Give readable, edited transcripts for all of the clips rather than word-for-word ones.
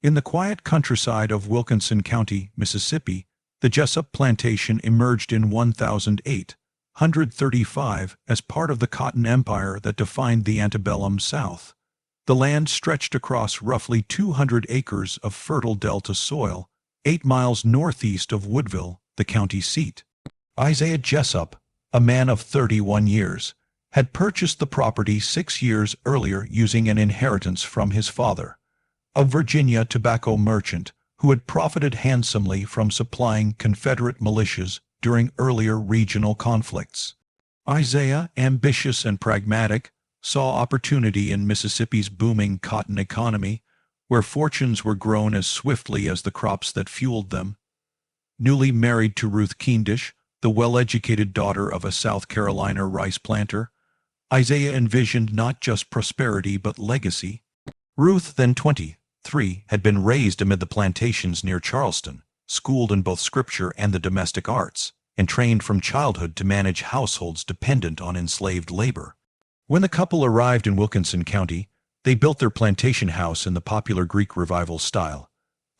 In the quiet countryside of Wilkinson County, Mississippi, the Jessup Plantation emerged in 1835 as part of the cotton empire that defined the antebellum South. The land stretched across roughly 200 acres of fertile delta soil, 8 miles northeast of Woodville, the county seat. Isaiah Jessup, a man of 31 years, had purchased the property 6 years earlier using an inheritance from his father, a Virginia tobacco merchant who had profited handsomely from supplying Confederate militias during earlier regional conflicts. Isaiah, ambitious and pragmatic, saw opportunity in Mississippi's booming cotton economy, where fortunes were grown as swiftly as the crops that fueled them. Newly married to Ruth Keendish, the well-educated daughter of a South Carolina rice planter, Isaiah envisioned not just prosperity but legacy. Ruth, then 23, had been raised amid the plantations near Charleston, schooled in both scripture and the domestic arts, and trained from childhood to manage households dependent on enslaved labor. When the couple arrived in Wilkinson County, they built their plantation house in the popular Greek Revival style,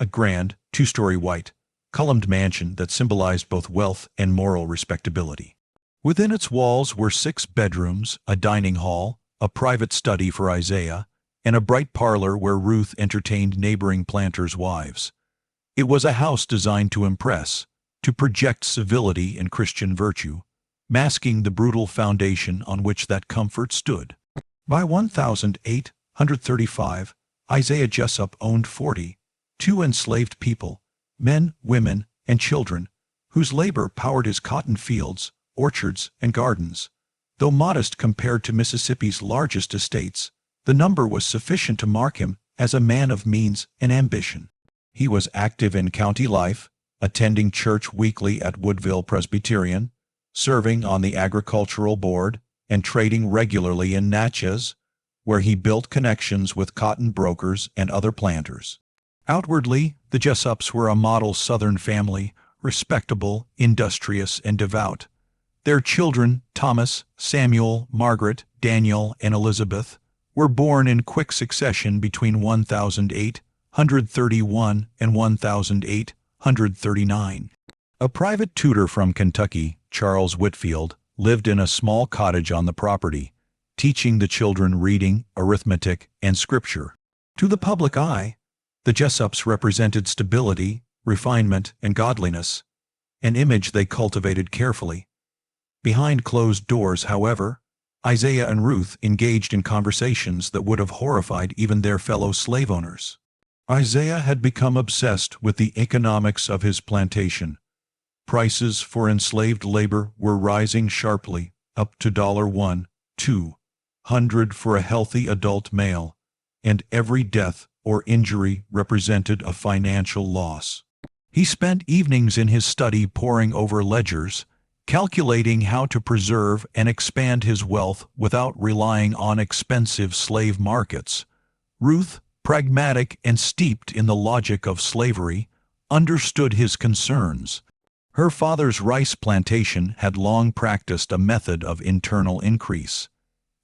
a grand, two-story white, columned mansion that symbolized both wealth and moral respectability. Within its walls were 6 bedrooms, a dining hall, a private study for Isaiah, and a bright parlor where Ruth entertained neighboring planters' wives. It was a house designed to impress, to project civility and Christian virtue, masking the brutal foundation on which that comfort stood. By 1835, Isaiah Jessup owned 42 enslaved people, men, women, and children, whose labor powered his cotton fields, orchards, and gardens. Though modest compared to Mississippi's largest estates, the number was sufficient to mark him as a man of means and ambition. He was active in county life, attending church weekly at Woodville Presbyterian, serving on the agricultural board, and trading regularly in Natchez, where he built connections with cotton brokers and other planters. Outwardly, the Jessups were a model Southern family, respectable, industrious, and devout. Their children, Thomas, Samuel, Margaret, Daniel, and Elizabeth, were born in quick succession between 1831 and 1839. A private tutor from Kentucky, Charles Whitfield, lived in a small cottage on the property, teaching the children reading, arithmetic, and scripture. To the public eye, the Jessups represented stability, refinement, and godliness, an image they cultivated carefully. Behind closed doors, however, Isaiah and Ruth engaged in conversations that would have horrified even their fellow slave owners. Isaiah had become obsessed with the economics of his plantation. Prices for enslaved labor were rising sharply, up to $1,200 for a healthy adult male, and every death or injury represented a financial loss. He spent evenings in his study poring over ledgers, calculating how to preserve and expand his wealth without relying on expensive slave markets. Ruth, pragmatic and steeped in the logic of slavery, understood his concerns. Her father's rice plantation had long practiced a method of internal increase,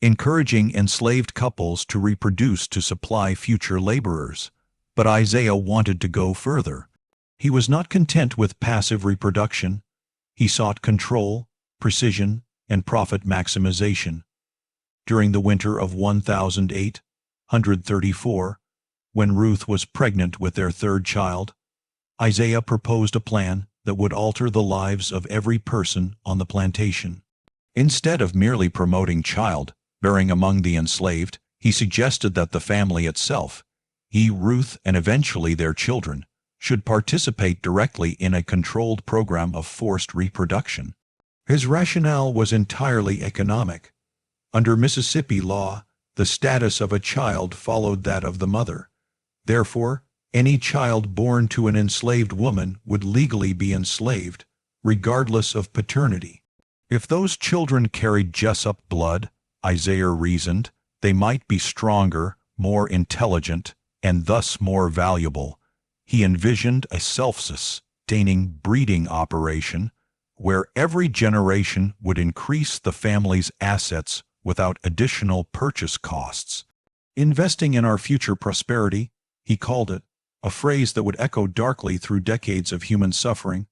encouraging enslaved couples to reproduce to supply future laborers. But Isaiah wanted to go further. He was not content with passive reproduction. He sought control, precision, and profit maximization. During the winter of 1834, when Ruth was pregnant with their third child, Isaiah proposed a plan that would alter the lives of every person on the plantation. Instead of merely promoting childbearing among the enslaved, he suggested that the family itself, Ruth, and eventually their children, should participate directly in a controlled program of forced reproduction. His rationale was entirely economic. Under Mississippi law, the status of a child followed that of the mother. Therefore, any child born to an enslaved woman would legally be enslaved, regardless of paternity. If those children carried Jessup blood, Isaiah reasoned, they might be stronger, more intelligent, and thus more valuable. He envisioned a self-sustaining breeding operation where every generation would increase the family's assets without additional purchase costs. Investing in our future prosperity, he called it, a phrase that would echo darkly through decades of human suffering.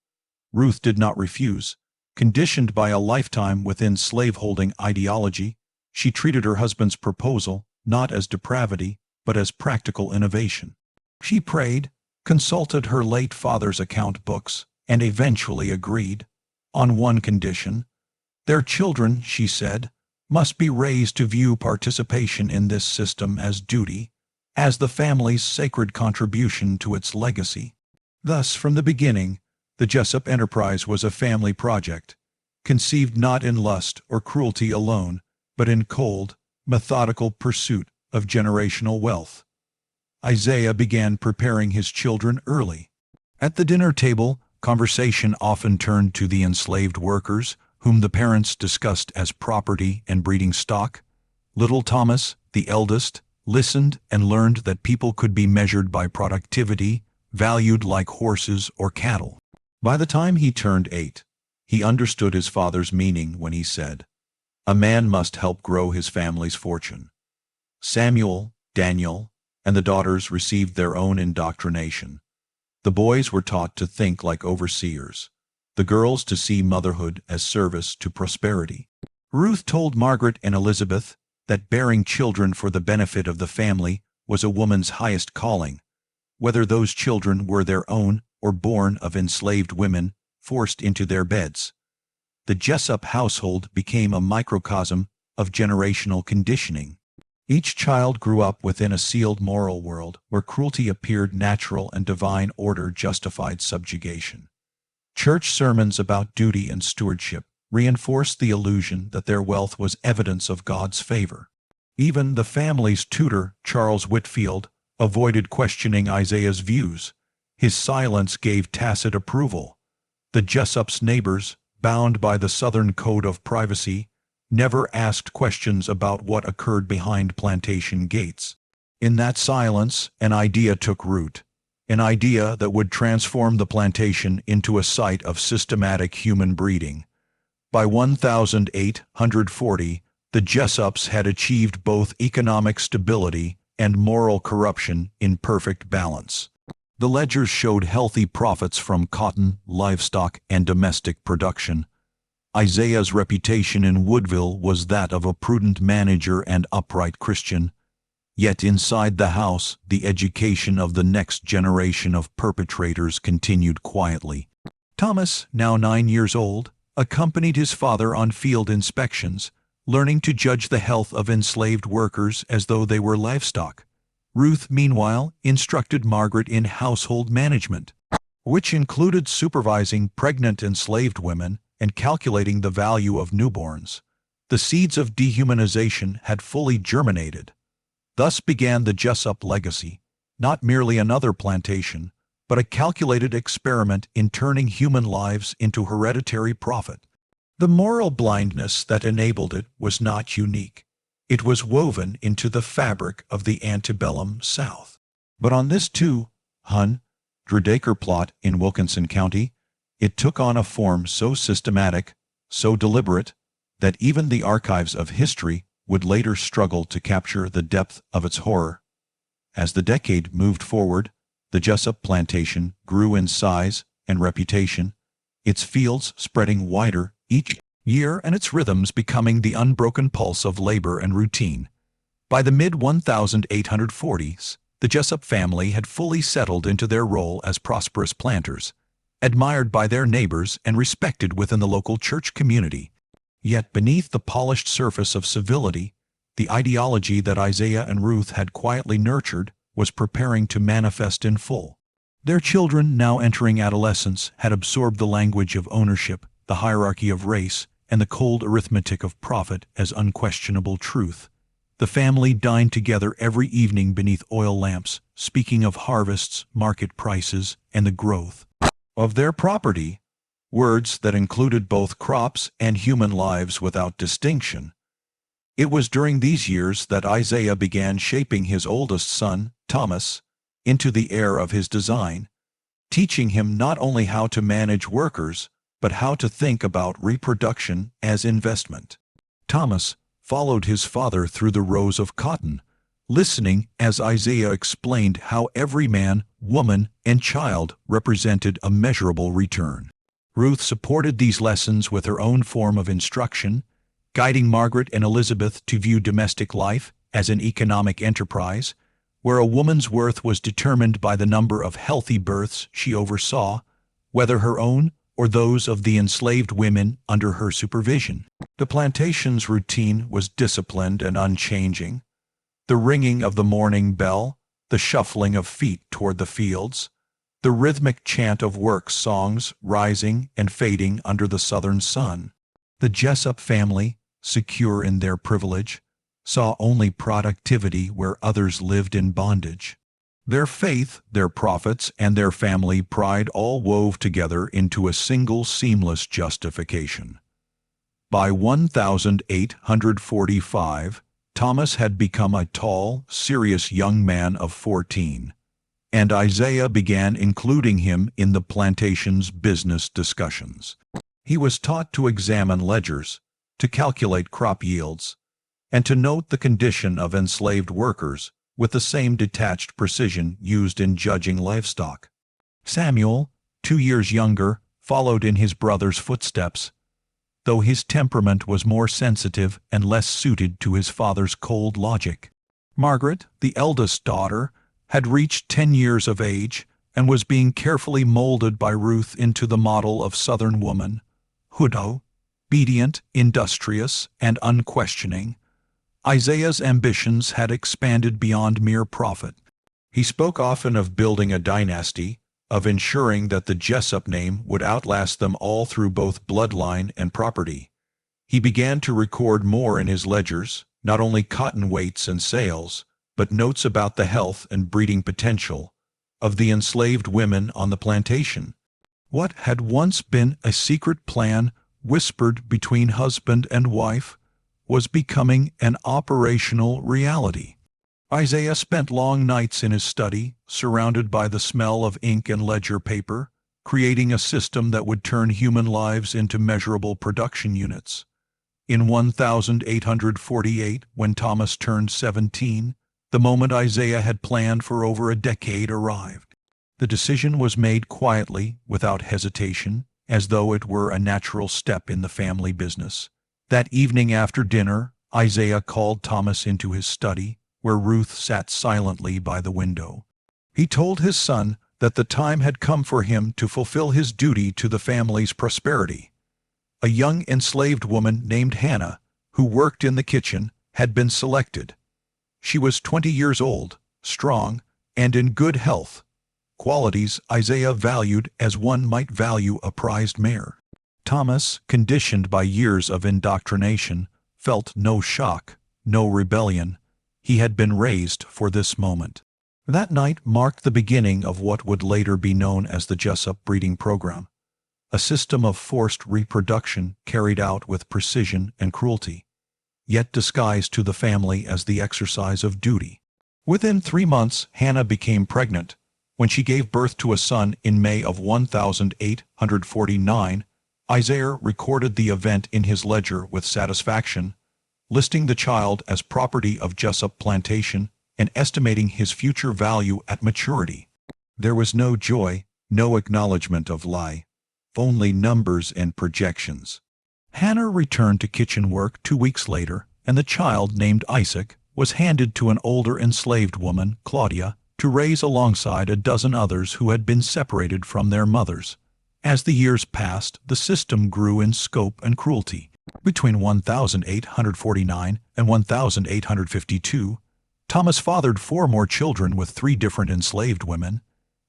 Ruth did not refuse. Conditioned by a lifetime within slaveholding ideology, she treated her husband's proposal not as depravity, but as practical innovation. She prayed, consulted her late father's account books, and eventually agreed. On one condition: their children, she said, must be raised to view participation in this system as duty, as the family's sacred contribution to its legacy. Thus, from the beginning, the Jessup enterprise was a family project, conceived not in lust or cruelty alone, but in cold, methodical pursuit of generational wealth. Isaiah began preparing his children early. At the dinner table, conversation often turned to the enslaved workers, whom the parents discussed as property and breeding stock. Little Thomas, the eldest, listened and learned that people could be measured by productivity, valued like horses or cattle. By the time he turned 8, he understood his father's meaning when he said, "A man must help grow his family's fortune." Samuel, Daniel, and the daughters received their own indoctrination. The boys were taught to think like overseers, the girls to see motherhood as service to prosperity. Ruth told Margaret and Elizabeth that bearing children for the benefit of the family was a woman's highest calling, whether those children were their own or born of enslaved women forced into their beds. The Jessup household became a microcosm of generational conditioning. Each child grew up within a sealed moral world where cruelty appeared natural and divine order justified subjugation. Church sermons about duty and stewardship reinforced the illusion that their wealth was evidence of God's favor. Even the family's tutor, Charles Whitfield, avoided questioning Isaiah's views. His silence gave tacit approval. The Jessup's neighbors, bound by the Southern Code of Privacy, never asked questions about what occurred behind plantation gates. In that silence, an idea took root, an idea that would transform the plantation into a site of systematic human breeding. By 1840, the Jessups had achieved both economic stability and moral corruption in perfect balance. The ledgers showed healthy profits from cotton, livestock, and domestic production. Isaiah's reputation in Woodville was that of a prudent manager and upright Christian. Yet inside the house, the education of the next generation of perpetrators continued quietly. Thomas, now 9 years old, accompanied his father on field inspections, learning to judge the health of enslaved workers as though they were livestock. Ruth, meanwhile, instructed Margaret in household management, which included supervising pregnant enslaved women and calculating the value of newborns. The seeds of dehumanization had fully germinated. Thus began the Jessup legacy, not merely another plantation, but a calculated experiment in turning human lives into hereditary profit. The moral blindness that enabled it was not unique. It was woven into the fabric of the antebellum South. But on this 200-acre plot in Wilkinson County, it took on a form so systematic, so deliberate, that even the archives of history would later struggle to capture the depth of its horror. As the decade moved forward, the Jessup plantation grew in size and reputation, its fields spreading wider each year and its rhythms becoming the unbroken pulse of labor and routine. By the mid-1840s, the Jessup family had fully settled into their role as prosperous planters, admired by their neighbors and respected within the local church community. Yet beneath the polished surface of civility, the ideology that Isaiah and Ruth had quietly nurtured was preparing to manifest in full. Their children, now entering adolescence, had absorbed the language of ownership, the hierarchy of race, and the cold arithmetic of profit as unquestionable truth. The family dined together every evening beneath oil lamps, speaking of harvests, market prices, and the growth of their property, words that included both crops and human lives without distinction. It was during these years that Isaiah began shaping his oldest son, Thomas, into the heir of his design, teaching him not only how to manage workers, but how to think about reproduction as investment. Thomas followed his father through the rows of cotton, listening as Isaiah explained how every man, woman, and child represented a measurable return. Ruth supported these lessons with her own form of instruction, guiding Margaret and Elizabeth to view domestic life as an economic enterprise, where a woman's worth was determined by the number of healthy births she oversaw, whether her own or those of the enslaved women under her supervision. The plantation's routine was disciplined and unchanging. The ringing of the morning bell, the shuffling of feet toward the fields, the rhythmic chant of work songs rising and fading under the southern sun. The Jessup family, secure in their privilege, saw only productivity where others lived in bondage. Their faith, their profits, and their family pride all wove together into a single seamless justification. By 1845, Thomas had become a tall, serious young man of 14, and Isaiah began including him in the plantation's business discussions. He was taught to examine ledgers, to calculate crop yields, and to note the condition of enslaved workers with the same detached precision used in judging livestock. Samuel, 2 years younger, followed in his brother's footsteps, though his temperament was more sensitive and less suited to his father's cold logic. Margaret, the eldest daughter, had reached 10 years of age and was being carefully molded by Ruth into the model of Southern woman, widow, obedient, industrious, and unquestioning. Isaiah's ambitions had expanded beyond mere profit. He spoke often of building a dynasty, of ensuring that the Jessup name would outlast them all through both bloodline and property. He began to record more in his ledgers, not only cotton weights and sales, but notes about the health and breeding potential of the enslaved women on the plantation. What had once been a secret plan whispered between husband and wife was becoming an operational reality. Isaiah spent long nights in his study, surrounded by the smell of ink and ledger paper, creating a system that would turn human lives into measurable production units. In 1848, when Thomas turned 17, the moment Isaiah had planned for over a decade arrived. The decision was made quietly, without hesitation, as though it were a natural step in the family business. That evening after dinner, Isaiah called Thomas into his study, where Ruth sat silently by the window. He told his son that the time had come for him to fulfill his duty to the family's prosperity. A young enslaved woman named Hannah, who worked in the kitchen, had been selected. She was 20 years old, strong, and in good health, qualities Isaiah valued as one might value a prized mare. Thomas, conditioned by years of indoctrination, felt no shock, no rebellion. He had been raised for this moment. That night marked the beginning of what would later be known as the Jessup breeding program, a system of forced reproduction carried out with precision and cruelty, yet disguised to the family as the exercise of duty. Within 3 months, Hannah became pregnant. When she gave birth to a son in May of 1849, Isaiah recorded the event in his ledger with satisfaction, listing the child as property of Jessup Plantation and estimating his future value at maturity. There was no joy, no acknowledgement of lie, only numbers and projections. Hannah returned to kitchen work 2 weeks later, and the child, named Isaac, was handed to an older enslaved woman, Claudia, to raise alongside a dozen others who had been separated from their mothers. As the years passed, the system grew in scope and cruelty. Between 1849 and 1852, Thomas fathered 4 more children with 3 different enslaved women.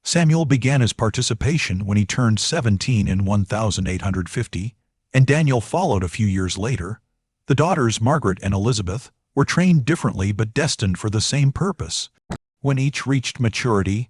Samuel began his participation when he turned 17 in 1850, and Daniel followed a few years later. The daughters, Margaret and Elizabeth, were trained differently but destined for the same purpose. When each reached maturity,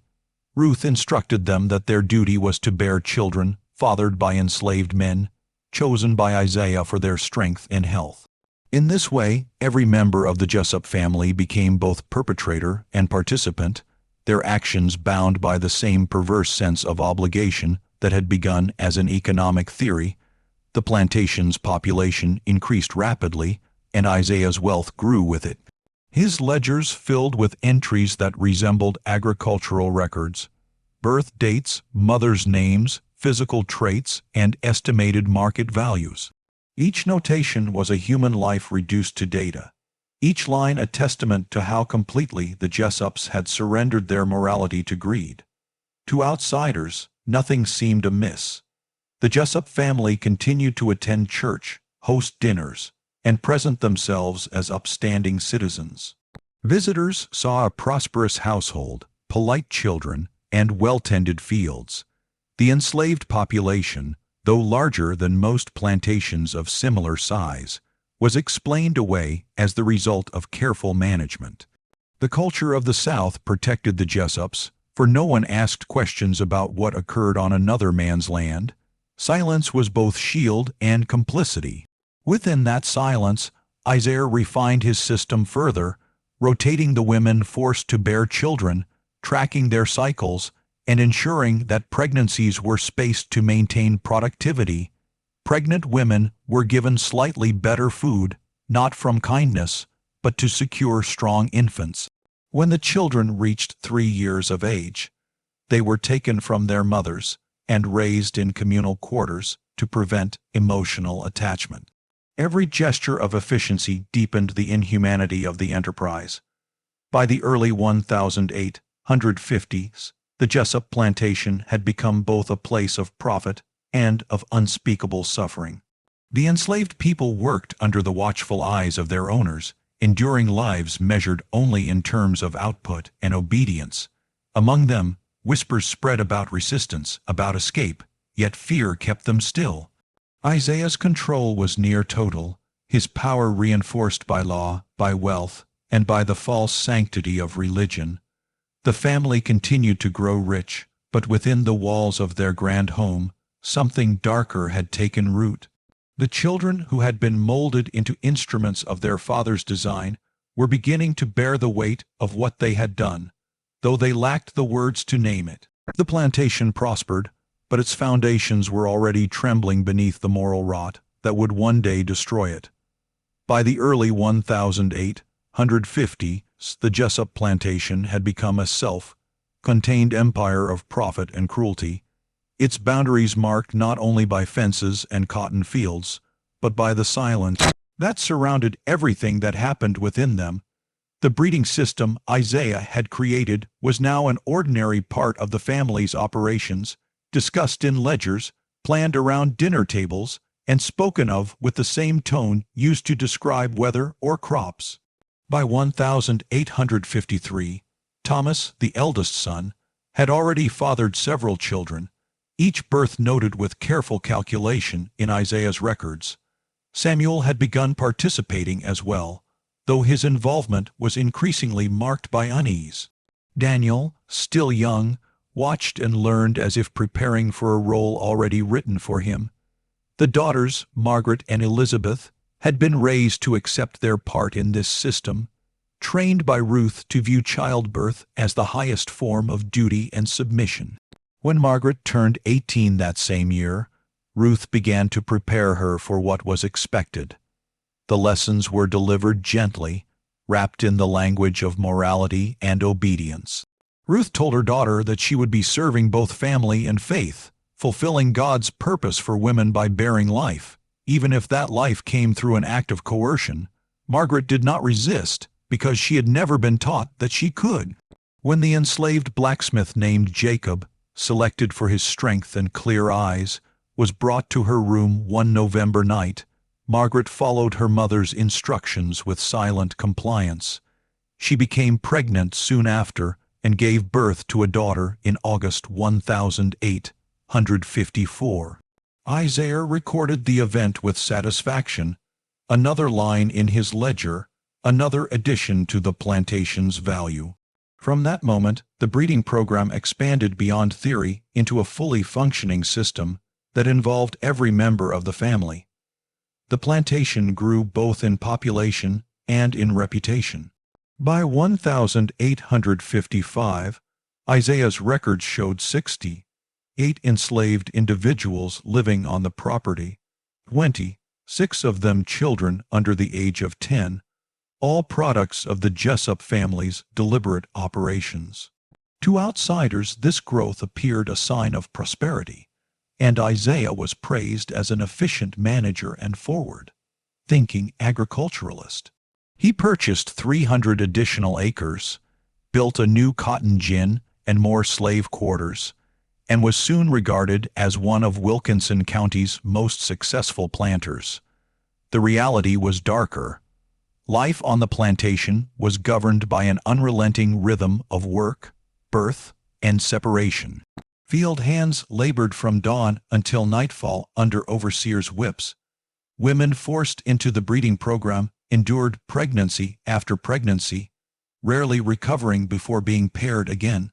Ruth instructed them that their duty was to bear children fathered by enslaved men, chosen by Isaiah for their strength and health. In this way, every member of the Jessup family became both perpetrator and participant, their actions bound by the same perverse sense of obligation that had begun as an economic theory. The plantation's population increased rapidly, and Isaiah's wealth grew with it. His ledgers filled with entries that resembled agricultural records, birth dates, mothers' names, physical traits, and estimated market values. Each notation was a human life reduced to data, each line a testament to how completely the Jessups had surrendered their morality to greed. To outsiders, nothing seemed amiss. The Jessup family continued to attend church, host dinners, and present themselves as upstanding citizens. Visitors saw a prosperous household, polite children, and well-tended fields. The enslaved population, though larger than most plantations of similar size, was explained away as the result of careful management. The culture of the South protected the Jessups, for no one asked questions about what occurred on another man's land. Silence was both shield and complicity. Within that silence, Isaiah refined his system further, rotating the women forced to bear children, tracking their cycles, and ensuring that pregnancies were spaced to maintain productivity. Pregnant women were given slightly better food, not from kindness, but to secure strong infants. When the children reached 3 years of age, they were taken from their mothers and raised in communal quarters to prevent emotional attachment. Every gesture of efficiency deepened the inhumanity of the enterprise. By the early 1850s, the Jessup plantation had become both a place of profit and of unspeakable suffering. The enslaved people worked under the watchful eyes of their owners, enduring lives measured only in terms of output and obedience. Among them, whispers spread about resistance, about escape, yet fear kept them still. Isaiah's control was near total, his power reinforced by law, by wealth, and by the false sanctity of religion. The family continued to grow rich, but within the walls of their grand home, something darker had taken root. The children who had been molded into instruments of their father's design were beginning to bear the weight of what they had done, though they lacked the words to name it. The plantation prospered, but its foundations were already trembling beneath the moral rot that would one day destroy it. By the early 1850s, the Jessup plantation had become a self-contained empire of profit and cruelty, its boundaries marked not only by fences and cotton fields, but by the silence that surrounded everything that happened within them. The breeding system Isaiah had created was now an ordinary part of the family's operations, discussed in ledgers, planned around dinner tables, and spoken of with the same tone used to describe weather or crops. By 1853, Thomas, the eldest son, had already fathered several children, each birth noted with careful calculation in Isaiah's records. Samuel had begun participating as well, though his involvement was increasingly marked by unease. Daniel, still young, watched and learned as if preparing for a role already written for him. The daughters, Margaret and Elizabeth, had been raised to accept their part in this system, trained by Ruth to view childbirth as the highest form of duty and submission. When Margaret turned 18 that same year, Ruth began to prepare her for what was expected. The lessons were delivered gently, wrapped in the language of morality and obedience. Ruth told her daughter that she would be serving both family and faith, fulfilling God's purpose for women by bearing life, even if that life came through an act of coercion. Margaret did not resist, because she had never been taught that she could. When the enslaved blacksmith named Jacob, selected for his strength and clear eyes, was brought to her room one November night, Margaret followed her mother's instructions with silent compliance. She became pregnant soon after and gave birth to a daughter in August 1854. Isaiah recorded the event with satisfaction, another line in his ledger, another addition to the plantation's value. From that moment, the breeding program expanded beyond theory into a fully functioning system that involved every member of the family. The plantation grew both in population and in reputation. By 1855, Isaiah's records showed 68 enslaved individuals living on the property, 26 of them children under the age of 10, all products of the Jessup family's deliberate operations. To outsiders, this growth appeared a sign of prosperity, and Isaiah was praised as an efficient manager and forward-thinking agriculturalist. He purchased 300 additional acres, built a new cotton gin and more slave quarters, and was soon regarded as one of Wilkinson County's most successful planters. The reality was darker. Life on the plantation was governed by an unrelenting rhythm of work, birth, and separation. Field hands labored from dawn until nightfall under overseers' whips. Women forced into the breeding program endured pregnancy after pregnancy, rarely recovering before being paired again.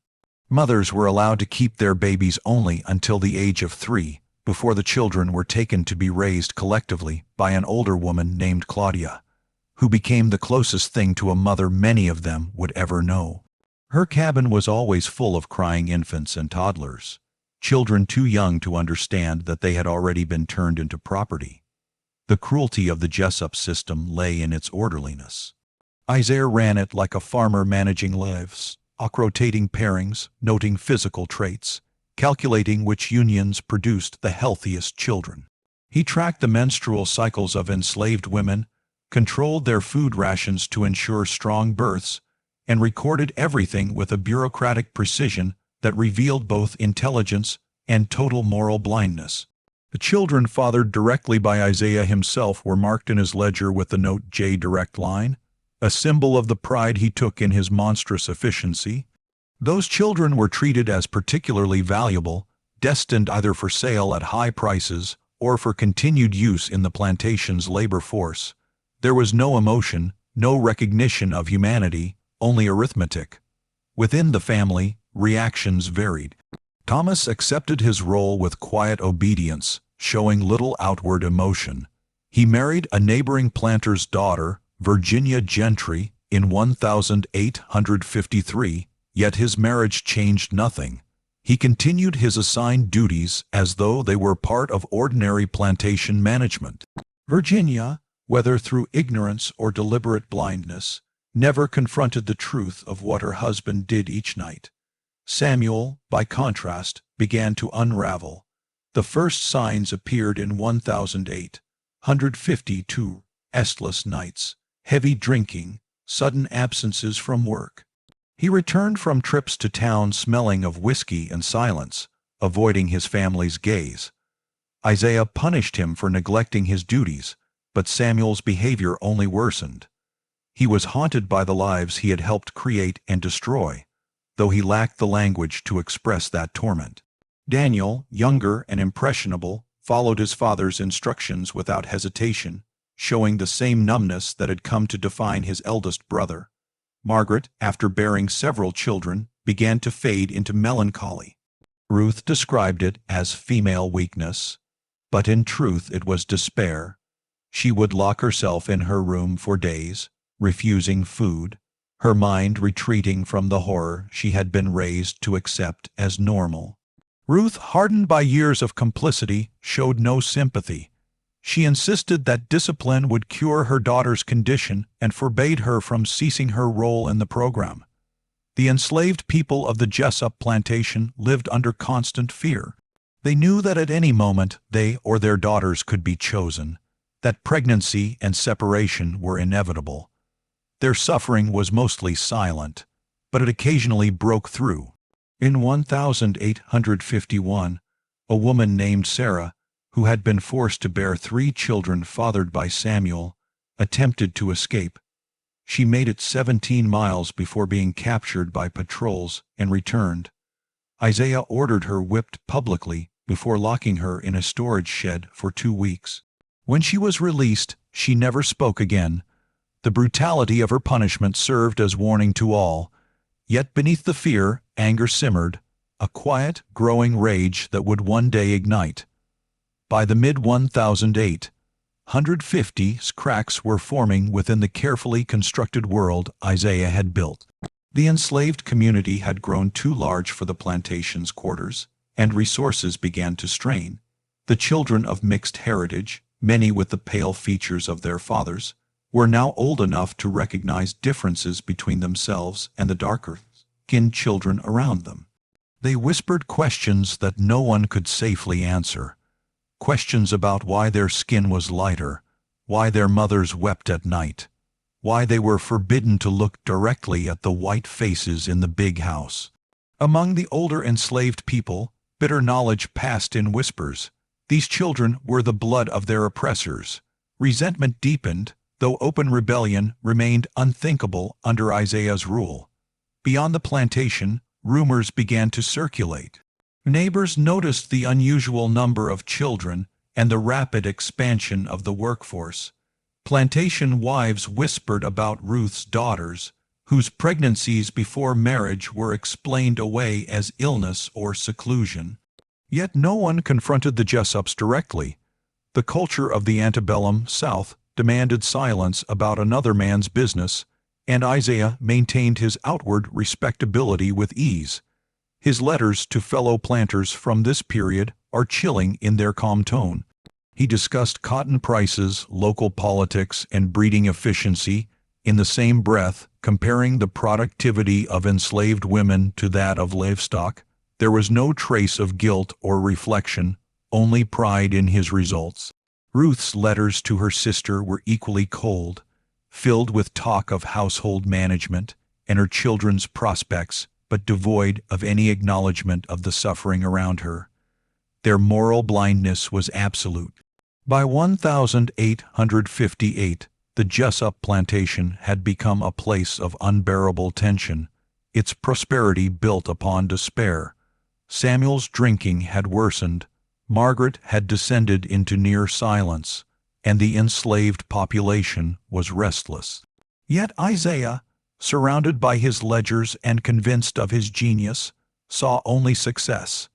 Mothers were allowed to keep their babies only until the age of 3, before the children were taken to be raised collectively by an older woman named Claudia, who became the closest thing to a mother many of them would ever know. Her cabin was always full of crying infants and toddlers, children too young to understand that they had already been turned into property. The cruelty of the Jessup system lay in its orderliness. Isaiah ran it like a farmer managing lives, rotating pairings, noting physical traits, calculating which unions produced the healthiest children. He tracked the menstrual cycles of enslaved women, controlled their food rations to ensure strong births, and recorded everything with a bureaucratic precision that revealed both intelligence and total moral blindness. The children fathered directly by Isaiah himself were marked in his ledger with the note J direct line, a symbol of the pride he took in his monstrous efficiency. Those children were treated as particularly valuable, destined either for sale at high prices or for continued use in the plantation's labor force. There was no emotion, no recognition of humanity, only arithmetic. Within the family, reactions varied. Thomas accepted his role with quiet obedience, showing little outward emotion. He married a neighboring planter's daughter, Virginia Gentry, in 1853, yet his marriage changed nothing. He continued his assigned duties as though they were part of ordinary plantation management. Virginia, whether through ignorance or deliberate blindness, never confronted the truth of what her husband did each night. Samuel, by contrast, began to unravel. The first signs appeared in 1852, restless nights, heavy drinking, sudden absences from work. He returned from trips to town smelling of whiskey and silence, avoiding his family's gaze. Isaiah punished him for neglecting his duties, but Samuel's behavior only worsened. He was haunted by the lives he had helped create and destroy, though he lacked the language to express that torment. Daniel, younger and impressionable, followed his father's instructions without hesitation, showing the same numbness that had come to define his eldest brother. Margaret, after bearing several children, began to fade into melancholy. Ruth described it as female weakness, but in truth it was despair. She would lock herself in her room for days, refusing food, her mind retreating from the horror she had been raised to accept as normal. Ruth, hardened by years of complicity, showed no sympathy. She insisted that discipline would cure her daughter's condition and forbade her from ceasing her role in the program. The enslaved people of the Jessup plantation lived under constant fear. They knew that at any moment they or their daughters could be chosen, that pregnancy and separation were inevitable. Their suffering was mostly silent, but it occasionally broke through. In 1851, a woman named Sarah, who had been forced to bear 3 children fathered by Samuel, attempted to escape. She made it 17 miles before being captured by patrols and returned. Isaiah ordered her whipped publicly before locking her in a storage shed for 2 weeks. When she was released, she never spoke again. The brutality of her punishment served as warning to all, yet beneath the fear, anger simmered, a quiet, growing rage that would one day ignite. By the mid-1800s, 150 cracks were forming within the carefully constructed world Isaiah had built. The enslaved community had grown too large for the plantation's quarters, and resources began to strain. The children of mixed heritage, many with the pale features of their fathers, were now old enough to recognize differences between themselves and the darker-skinned children around them. They whispered questions that no one could safely answer. Questions about why their skin was lighter, why their mothers wept at night, why they were forbidden to look directly at the white faces in the big house. Among the older enslaved people, bitter knowledge passed in whispers. These children were the blood of their oppressors. Resentment deepened, though open rebellion remained unthinkable under Isaiah's rule. Beyond the plantation, rumors began to circulate. Neighbors noticed the unusual number of children and the rapid expansion of the workforce. Plantation wives whispered about Ruth's daughters, whose pregnancies before marriage were explained away as illness or seclusion. Yet no one confronted the Jessups directly. The culture of the antebellum South demanded silence about another man's business, and Isaiah maintained his outward respectability with ease. His letters to fellow planters from this period are chilling in their calm tone. He discussed cotton prices, local politics, and breeding efficiency in the same breath, comparing the productivity of enslaved women to that of livestock. There was no trace of guilt or reflection, only pride in his results. Ruth's letters to her sister were equally cold, filled with talk of household management and her children's prospects, but devoid of any acknowledgement of the suffering around her. Their moral blindness was absolute. By 1858, the Jessup plantation had become a place of unbearable tension, its prosperity built upon despair. Samuel's drinking had worsened, Margaret had descended into near silence, and the enslaved population was restless. Yet Isaiah, surrounded by his ledgers and convinced of his genius, saw only success.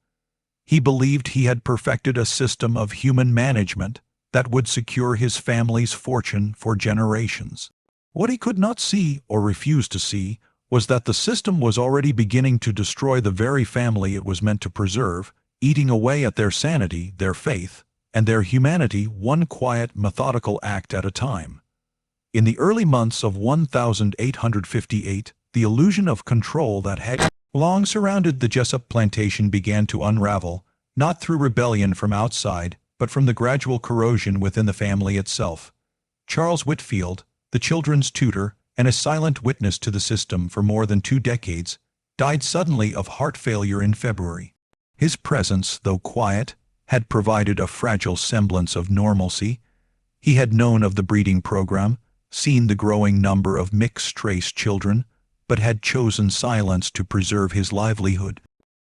He believed he had perfected a system of human management that would secure his family's fortune for generations. What he could not see, or refused to see, was that the system was already beginning to destroy the very family it was meant to preserve, eating away at their sanity, their faith, and their humanity, one quiet, methodical act at a time. In the early months of 1858, the illusion of control that had long surrounded the Jessup plantation began to unravel, not through rebellion from outside, but from the gradual corrosion within the family itself. Charles Whitfield, the children's tutor and a silent witness to the system for more than 2 decades, died suddenly of heart failure in February. His presence, though quiet, had provided a fragile semblance of normalcy. He had known of the breeding program, seen the growing number of mixed-race children, but had chosen silence to preserve his livelihood.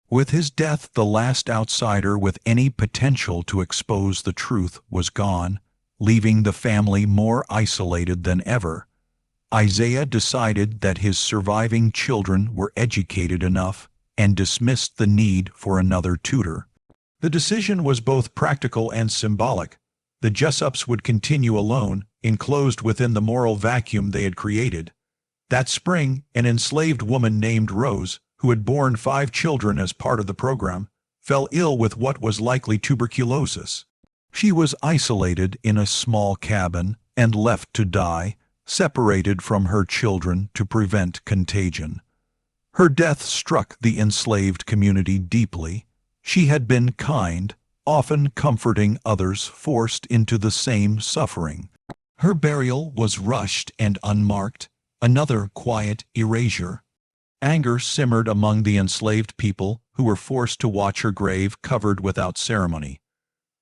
With his death, the last outsider with any potential to expose the truth was gone, leaving the family more isolated than ever. Isaiah decided that his surviving children were educated enough and dismissed the need for another tutor. The decision was both practical and symbolic. The Jessups would continue alone, enclosed within the moral vacuum they had created. That spring, an enslaved woman named Rose, who had borne 5 children as part of the program, fell ill with what was likely tuberculosis. She was isolated in a small cabin and left to die, separated from her children to prevent contagion. Her death struck the enslaved community deeply. She had been kind, often comforting others forced into the same suffering. Her burial was rushed and unmarked, another quiet erasure. Anger simmered among the enslaved people who were forced to watch her grave covered without ceremony.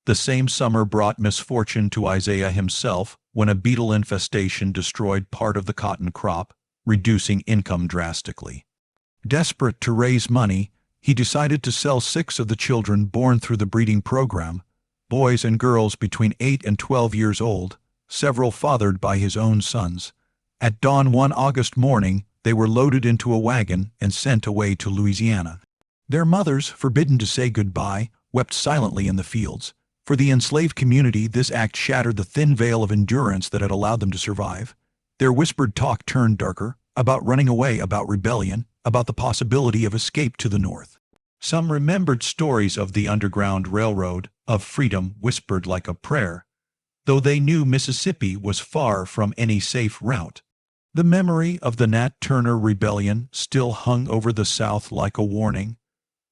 The same summer brought misfortune to Isaiah himself when a beetle infestation destroyed part of the cotton crop, reducing income drastically. Desperate to raise money, he decided to sell 6 of the children born through the breeding program, boys and girls between 8 and 12 years old, several fathered by his own sons. At dawn one August morning, they were loaded into a wagon and sent away to Louisiana. Their mothers, forbidden to say goodbye, wept silently in the fields. For the enslaved community, this act shattered the thin veil of endurance that had allowed them to survive. Their whispered talk turned darker, about running away, about rebellion, about the possibility of escape to the north. Some remembered stories of the Underground Railroad, of freedom whispered like a prayer. though they knew Mississippi was far from any safe route. The memory of the Nat Turner Rebellion still hung over the South like a warning,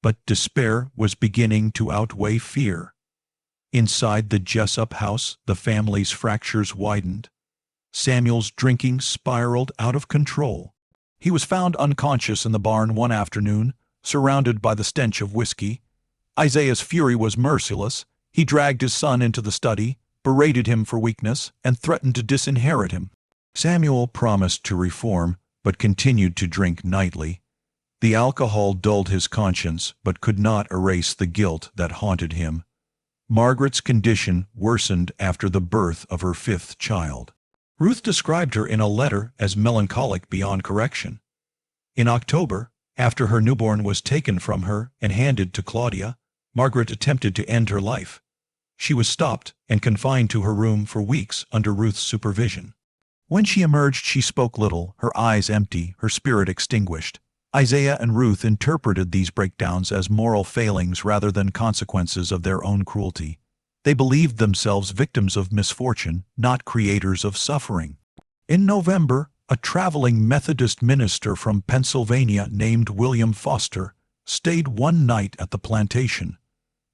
but despair was beginning to outweigh fear. Inside the Jessup house, the family's fractures widened. Samuel's drinking spiraled out of control. He was found unconscious in the barn one afternoon, surrounded by the stench of whiskey. Isaiah's fury was merciless. He dragged his son into the study, berated him for weakness, and threatened to disinherit him. Samuel promised to reform, but continued to drink nightly. The alcohol dulled his conscience, but could not erase the guilt that haunted him. Margaret's condition worsened after the birth of her fifth child. Ruth described her in a letter as melancholic beyond correction. In October, after her newborn was taken from her and handed to Claudia, Margaret attempted to end her life. She was stopped and confined to her room for weeks under Ruth's supervision. When she emerged, she spoke little, her eyes empty, her spirit extinguished. Isaiah and Ruth interpreted these breakdowns as moral failings rather than consequences of their own cruelty. They believed themselves victims of misfortune, not creators of suffering. In November, a traveling Methodist minister from Pennsylvania named William Foster stayed one night at the plantation.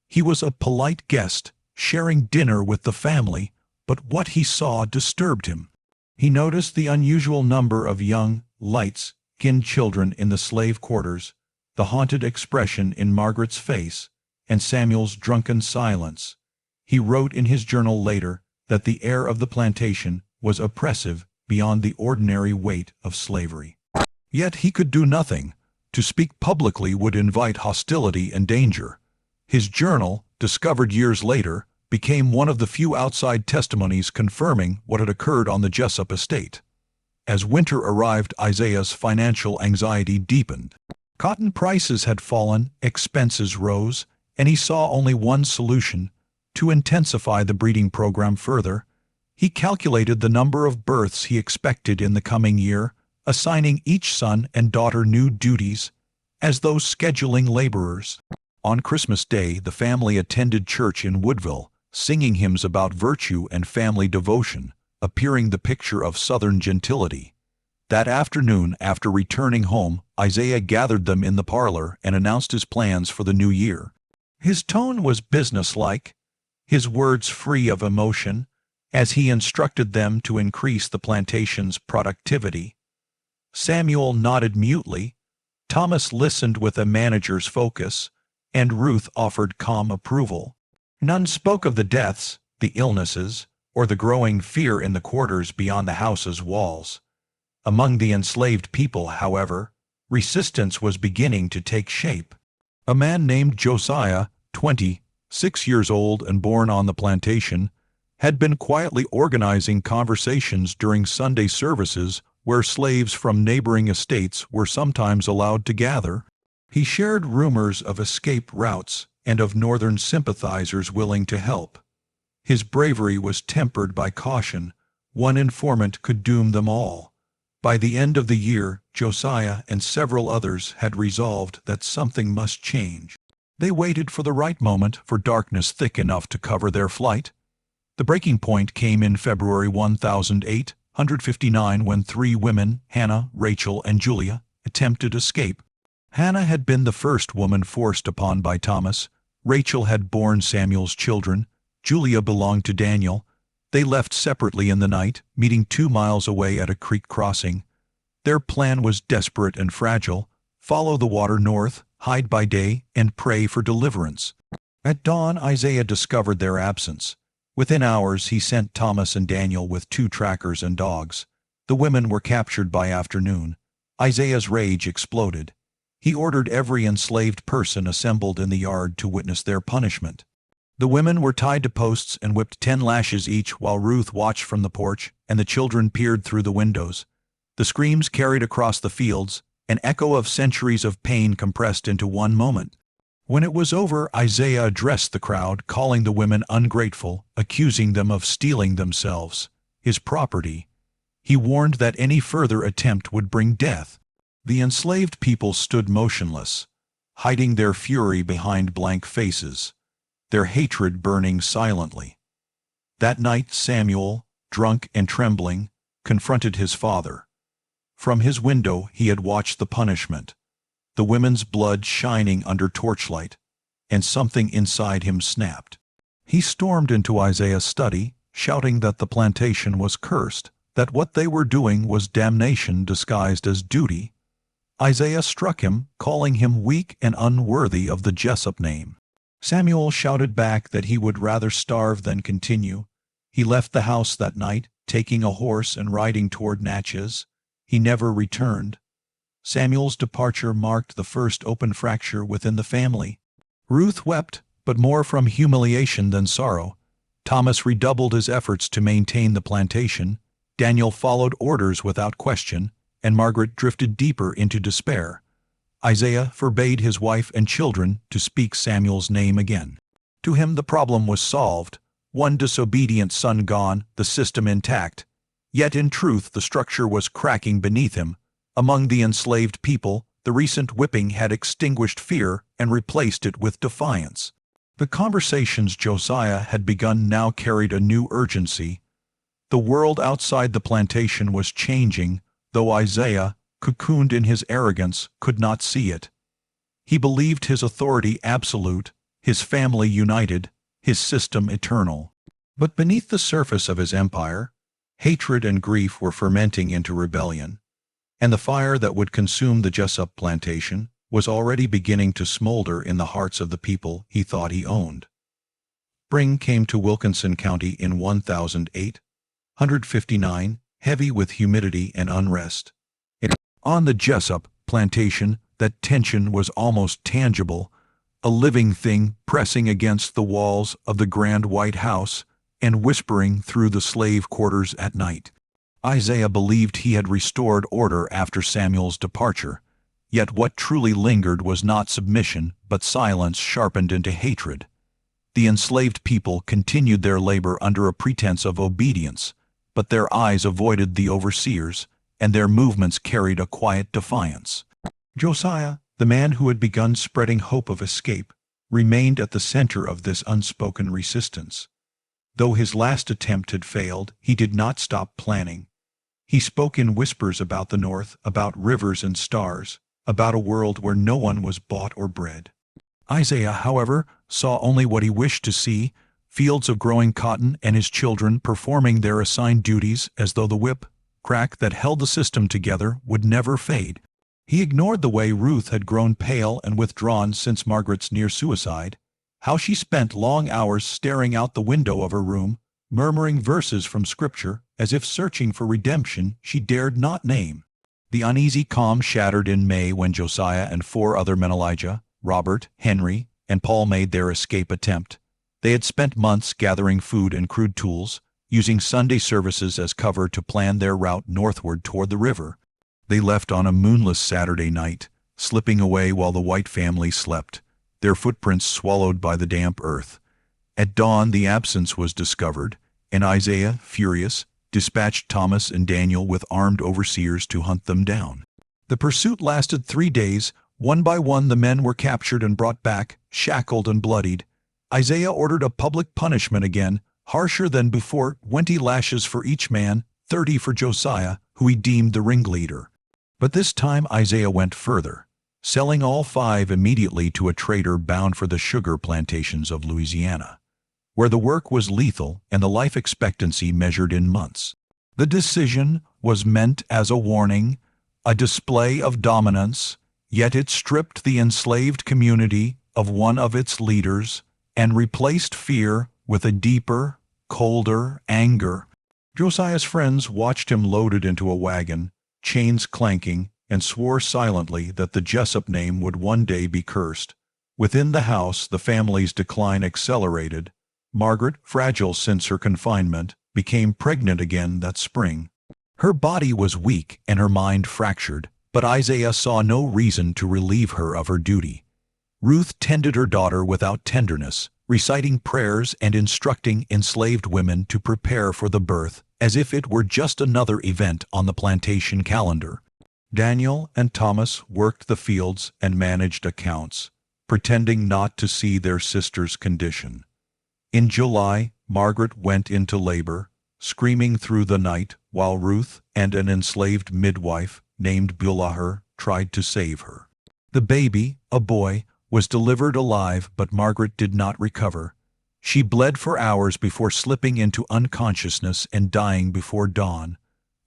He was a polite guest, sharing dinner with the family, but what he saw disturbed him. He noticed the unusual number of young, light-skinned children in the slave quarters, the haunted expression in Margaret's face, and Samuel's drunken silence. He wrote in his journal later that the air of the plantation was oppressive beyond the ordinary weight of slavery. Yet he could do nothing. To speak publicly would invite hostility and danger. His journal, discovered years later, became one of the few outside testimonies confirming what had occurred on the Jessup estate. As winter arrived, Isaiah's financial anxiety deepened. Cotton prices had fallen, expenses rose, and he saw only one solution: to intensify the breeding program further. He calculated the number of births he expected in the coming year, assigning each son and daughter new duties, as though scheduling laborers. On Christmas Day, the family attended church in Woodville, singing hymns about virtue and family devotion, appearing the picture of Southern gentility. That afternoon, after returning home, Isaiah gathered them in the parlor and announced his plans for the new year. His tone was businesslike, his words free of emotion, as he instructed them to increase the plantation's productivity. Samuel nodded mutely, Thomas listened with a manager's focus, and Ruth offered calm approval. None spoke of the deaths, the illnesses, or the growing fear in the quarters beyond the house's walls. Among the enslaved people, however, resistance was beginning to take shape. A man named Josiah, 26 years old and born on the plantation, had been quietly organizing conversations during Sunday services where slaves from neighboring estates were sometimes allowed to gather. He shared rumors of escape routes and of Northern sympathizers willing to help. His bravery was tempered by caution. One informant could doom them all. By the end of the year, Josiah and several others had resolved that something must change. They waited for the right moment, for darkness thick enough to cover their flight. The breaking point came in February 1859 when three women, Hannah, Rachel, and Julia, attempted escape. Hannah had been the first woman forced upon by Thomas. Rachel had borne Samuel's children. Julia belonged to Daniel. They left separately in the night, meeting 2 miles away at a creek crossing. Their plan was desperate and fragile: follow the water north, hide by day, and pray for deliverance. At dawn, Isaiah discovered their absence. Within hours, he sent Thomas and Daniel with 2 trackers and dogs. The women were captured by afternoon. Isaiah's rage exploded. He ordered every enslaved person assembled in the yard to witness their punishment. The women were tied to posts and whipped 10 lashes each, while Ruth watched from the porch and the children peered through the windows. The screams carried across the fields, an echo of centuries of pain compressed into one moment. When it was over, Isaiah addressed the crowd, calling the women ungrateful, accusing them of stealing themselves, his property. He warned that any further attempt would bring death. The enslaved people stood motionless, hiding their fury behind blank faces, their hatred burning silently. That night Samuel, drunk and trembling, confronted his father. From his window he had watched the punishment, the women's blood shining under torchlight, and something inside him snapped. He stormed into Isaiah's study, shouting that the plantation was cursed, that what they were doing was damnation disguised as duty. Isaiah struck him, calling him weak and unworthy of the Jessup name. Samuel shouted back that he would rather starve than continue. He left the house that night, taking a horse and riding toward Natchez. He never returned. Samuel's departure marked the first open fracture within the family. Ruth wept, but more from humiliation than sorrow. Thomas redoubled his efforts to maintain the plantation. Daniel followed orders without question, and Margaret drifted deeper into despair. Isaiah forbade his wife and children to speak Samuel's name again. To him the problem was solved, one disobedient son gone, the system intact. Yet in truth the structure was cracking beneath him. Among the enslaved people, the recent whipping had extinguished fear and replaced it with defiance. The conversations Josiah had begun now carried a new urgency. The world outside the plantation was changing, though Isaiah, cocooned in his arrogance, could not see it. He believed his authority absolute, his family united, his system eternal. But beneath the surface of his empire, hatred and grief were fermenting into rebellion, and the fire that would consume the Jessup plantation was already beginning to smolder in the hearts of the people he thought he owned. Spring came to Wilkinson County in 1059, heavy with humidity and unrest. On the Jessup plantation, that tension was almost tangible, a living thing pressing against the walls of the grand white house and whispering through the slave quarters at night. Isaiah believed he had restored order after Samuel's departure, yet what truly lingered was not submission but silence sharpened into hatred. The enslaved people continued their labor under a pretense of obedience, but their eyes avoided the overseers, and their movements carried a quiet defiance. Josiah, the man who had begun spreading hope of escape, remained at the center of this unspoken resistance. Though his last attempt had failed, he did not stop planning. He spoke in whispers about the North, about rivers and stars, about a world where no one was bought or bred. Isaiah, however, saw only what he wished to see, fields of growing cotton and his children performing their assigned duties as though the whip, crack that held the system together would never fade. He ignored the way Ruth had grown pale and withdrawn since Margaret's near suicide, how she spent long hours staring out the window of her room, murmuring verses from Scripture as if searching for redemption she dared not name. The uneasy calm shattered in May when Josiah and 4 other men, Elijah, Robert, Henry, and Paul, made their escape attempt. They had spent months gathering food and crude tools, using Sunday services as cover to plan their route northward toward the river. They left on a moonless Saturday night, slipping away while the white family slept, their footprints swallowed by the damp earth. At dawn the absence was discovered, and Isaiah, furious, dispatched Thomas and Daniel with armed overseers to hunt them down. The pursuit lasted 3 days. One by one the men were captured and brought back, shackled and bloodied. Isaiah ordered a public punishment again, harsher than before, 20 lashes for each man, 30 for Josiah, who he deemed the ringleader. But this time Isaiah went further, selling all 5 immediately to a trader bound for the sugar plantations of Louisiana, where the work was lethal and the life expectancy measured in months. The decision was meant as a warning, a display of dominance, yet it stripped the enslaved community of one of its leaders and replaced fear with a deeper, colder anger. Josiah's friends watched him loaded into a wagon, chains clanking, and swore silently that the Jessup name would one day be cursed. Within the house the family's decline accelerated. Margaret, fragile since her confinement, became pregnant again that spring. Her body was weak and her mind fractured, but Isaiah saw no reason to relieve her of her duty. Ruth tended her daughter without tenderness, reciting prayers and instructing enslaved women to prepare for the birth, as if it were just another event on the plantation calendar. Daniel and Thomas worked the fields and managed accounts, pretending not to see their sister's condition. In July, Margaret went into labor, screaming through the night, while Ruth and an enslaved midwife named Bulaher tried to save her. The baby, a boy, was delivered alive, but Margaret did not recover. She bled for hours before slipping into unconsciousness and dying before dawn.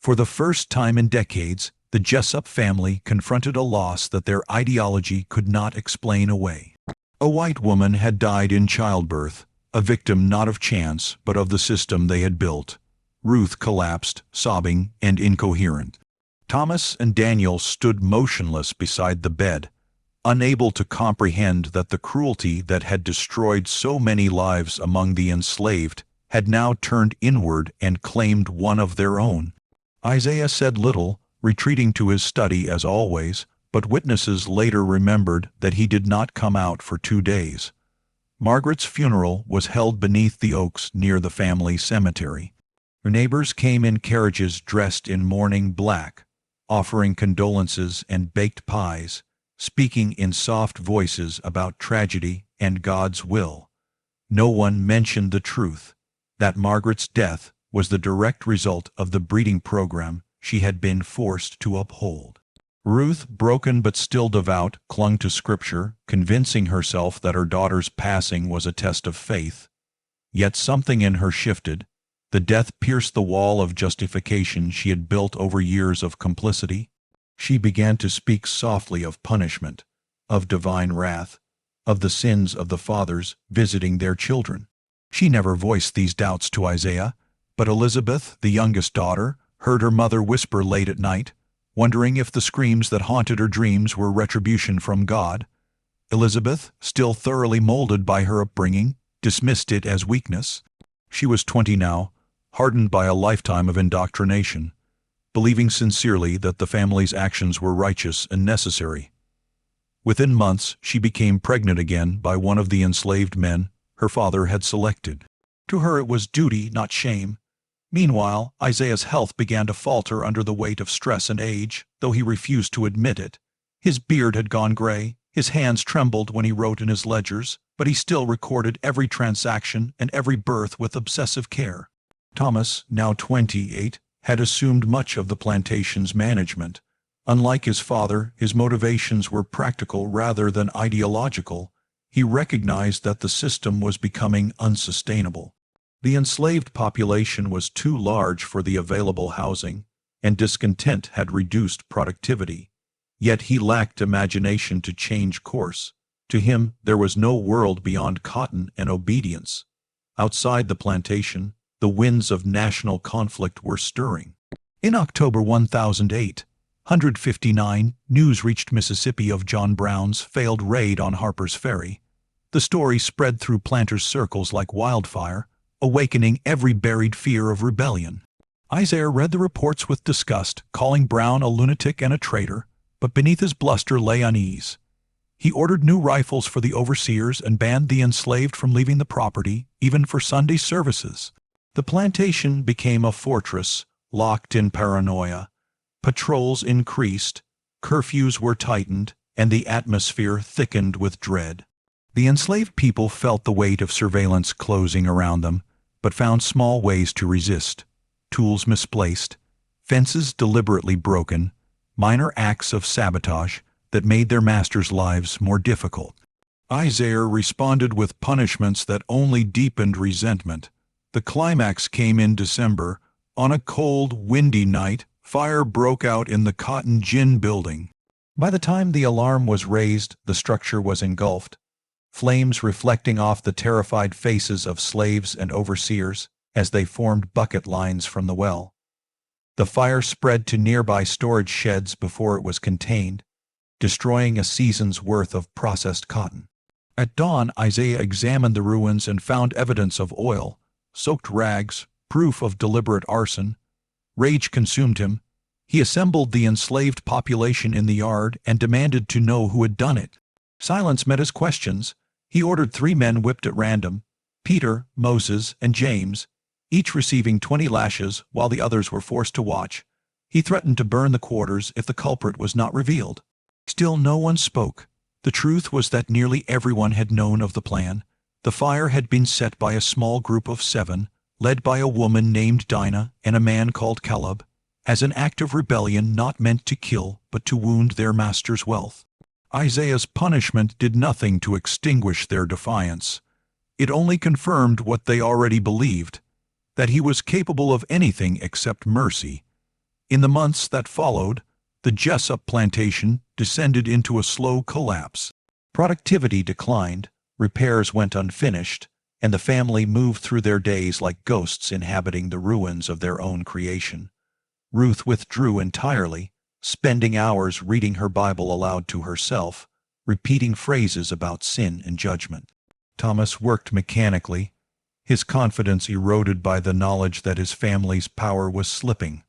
For the first time in decades, the Jessup family confronted a loss that their ideology could not explain away. A white woman had died in childbirth, a victim not of chance but of the system they had built. Ruth collapsed, sobbing and incoherent. Thomas and Daniel stood motionless beside the bed, unable to comprehend that the cruelty that had destroyed so many lives among the enslaved had now turned inward and claimed one of their own. Isaiah said little, retreating to his study as always, but witnesses later remembered that he did not come out for 2 days. Margaret's funeral was held beneath the oaks near the family cemetery. Her neighbors came in carriages dressed in mourning black, offering condolences and baked pies, speaking in soft voices about tragedy and God's will. No one mentioned the truth, that Margaret's death was the direct result of the breeding program she had been forced to uphold. Ruth, broken but still devout, clung to Scripture, convincing herself that her daughter's passing was a test of faith. Yet something in her shifted. The death pierced the wall of justification she had built over years of complicity. She began to speak softly of punishment, of divine wrath, of the sins of the fathers visiting their children. She never voiced these doubts to Isaiah, but Elizabeth, the youngest daughter, heard her mother whisper late at night, wondering if the screams that haunted her dreams were retribution from God. Elizabeth, still thoroughly molded by her upbringing, dismissed it as weakness. She was 20 now, hardened by a lifetime of indoctrination, believing sincerely that the family's actions were righteous and necessary. Within months, she became pregnant again by one of the enslaved men her father had selected. To her it was duty, not shame. Meanwhile, Isaiah's health began to falter under the weight of stress and age, though he refused to admit it. His beard had gone gray, his hands trembled when he wrote in his ledgers, but he still recorded every transaction and every birth with obsessive care. Thomas, now 28, had assumed much of the plantation's management. Unlike his father, his motivations were practical rather than ideological. He recognized that the system was becoming unsustainable. The enslaved population was too large for the available housing, and discontent had reduced productivity. Yet he lacked imagination to change course. To him, there was no world beyond cotton and obedience. Outside the plantation, the winds of national conflict were stirring. In October 1008, 159, news reached Mississippi of John Brown's failed raid on Harper's Ferry. The story spread through planters' circles like wildfire, awakening every buried fear of rebellion. Isaiah read the reports with disgust, calling Brown a lunatic and a traitor, but beneath his bluster lay unease. He ordered new rifles for the overseers and banned the enslaved from leaving the property, even for Sunday services. The plantation became a fortress, locked in paranoia. Patrols increased, curfews were tightened, and the atmosphere thickened with dread. The enslaved people felt the weight of surveillance closing around them, but found small ways to resist. Tools misplaced, fences deliberately broken, minor acts of sabotage that made their masters' lives more difficult. Isaiah responded with punishments that only deepened resentment. The climax came in December. On a cold, windy night, fire broke out in the Cotton Gin building. By the time the alarm was raised, the structure was engulfed, flames reflecting off the terrified faces of slaves and overseers as they formed bucket lines from the well. The fire spread to nearby storage sheds before it was contained, destroying a season's worth of processed cotton. At dawn, Isaiah examined the ruins and found evidence of oil, soaked rags, proof of deliberate arson. Rage consumed him. He assembled the enslaved population in the yard and demanded to know who had done it. Silence met his questions. He ordered 3 men whipped at random, Peter, Moses, and James, each receiving 20 lashes while the others were forced to watch. He threatened to burn the quarters if the culprit was not revealed. Still no one spoke. The truth was that nearly everyone had known of the plan, The fire had been set by a small group of 7, led by a woman named Dinah and a man called Caleb, as an act of rebellion not meant to kill but to wound their master's wealth. Isaiah's punishment did nothing to extinguish their defiance. It only confirmed what they already believed, that he was capable of anything except mercy. In the months that followed, the Jessup plantation descended into a slow collapse. Productivity declined, repairs went unfinished, and the family moved through their days like ghosts inhabiting the ruins of their own creation. Ruth withdrew entirely, spending hours reading her Bible aloud to herself, repeating phrases about sin and judgment. Thomas worked mechanically, his confidence eroded by the knowledge that his family's power was slipping.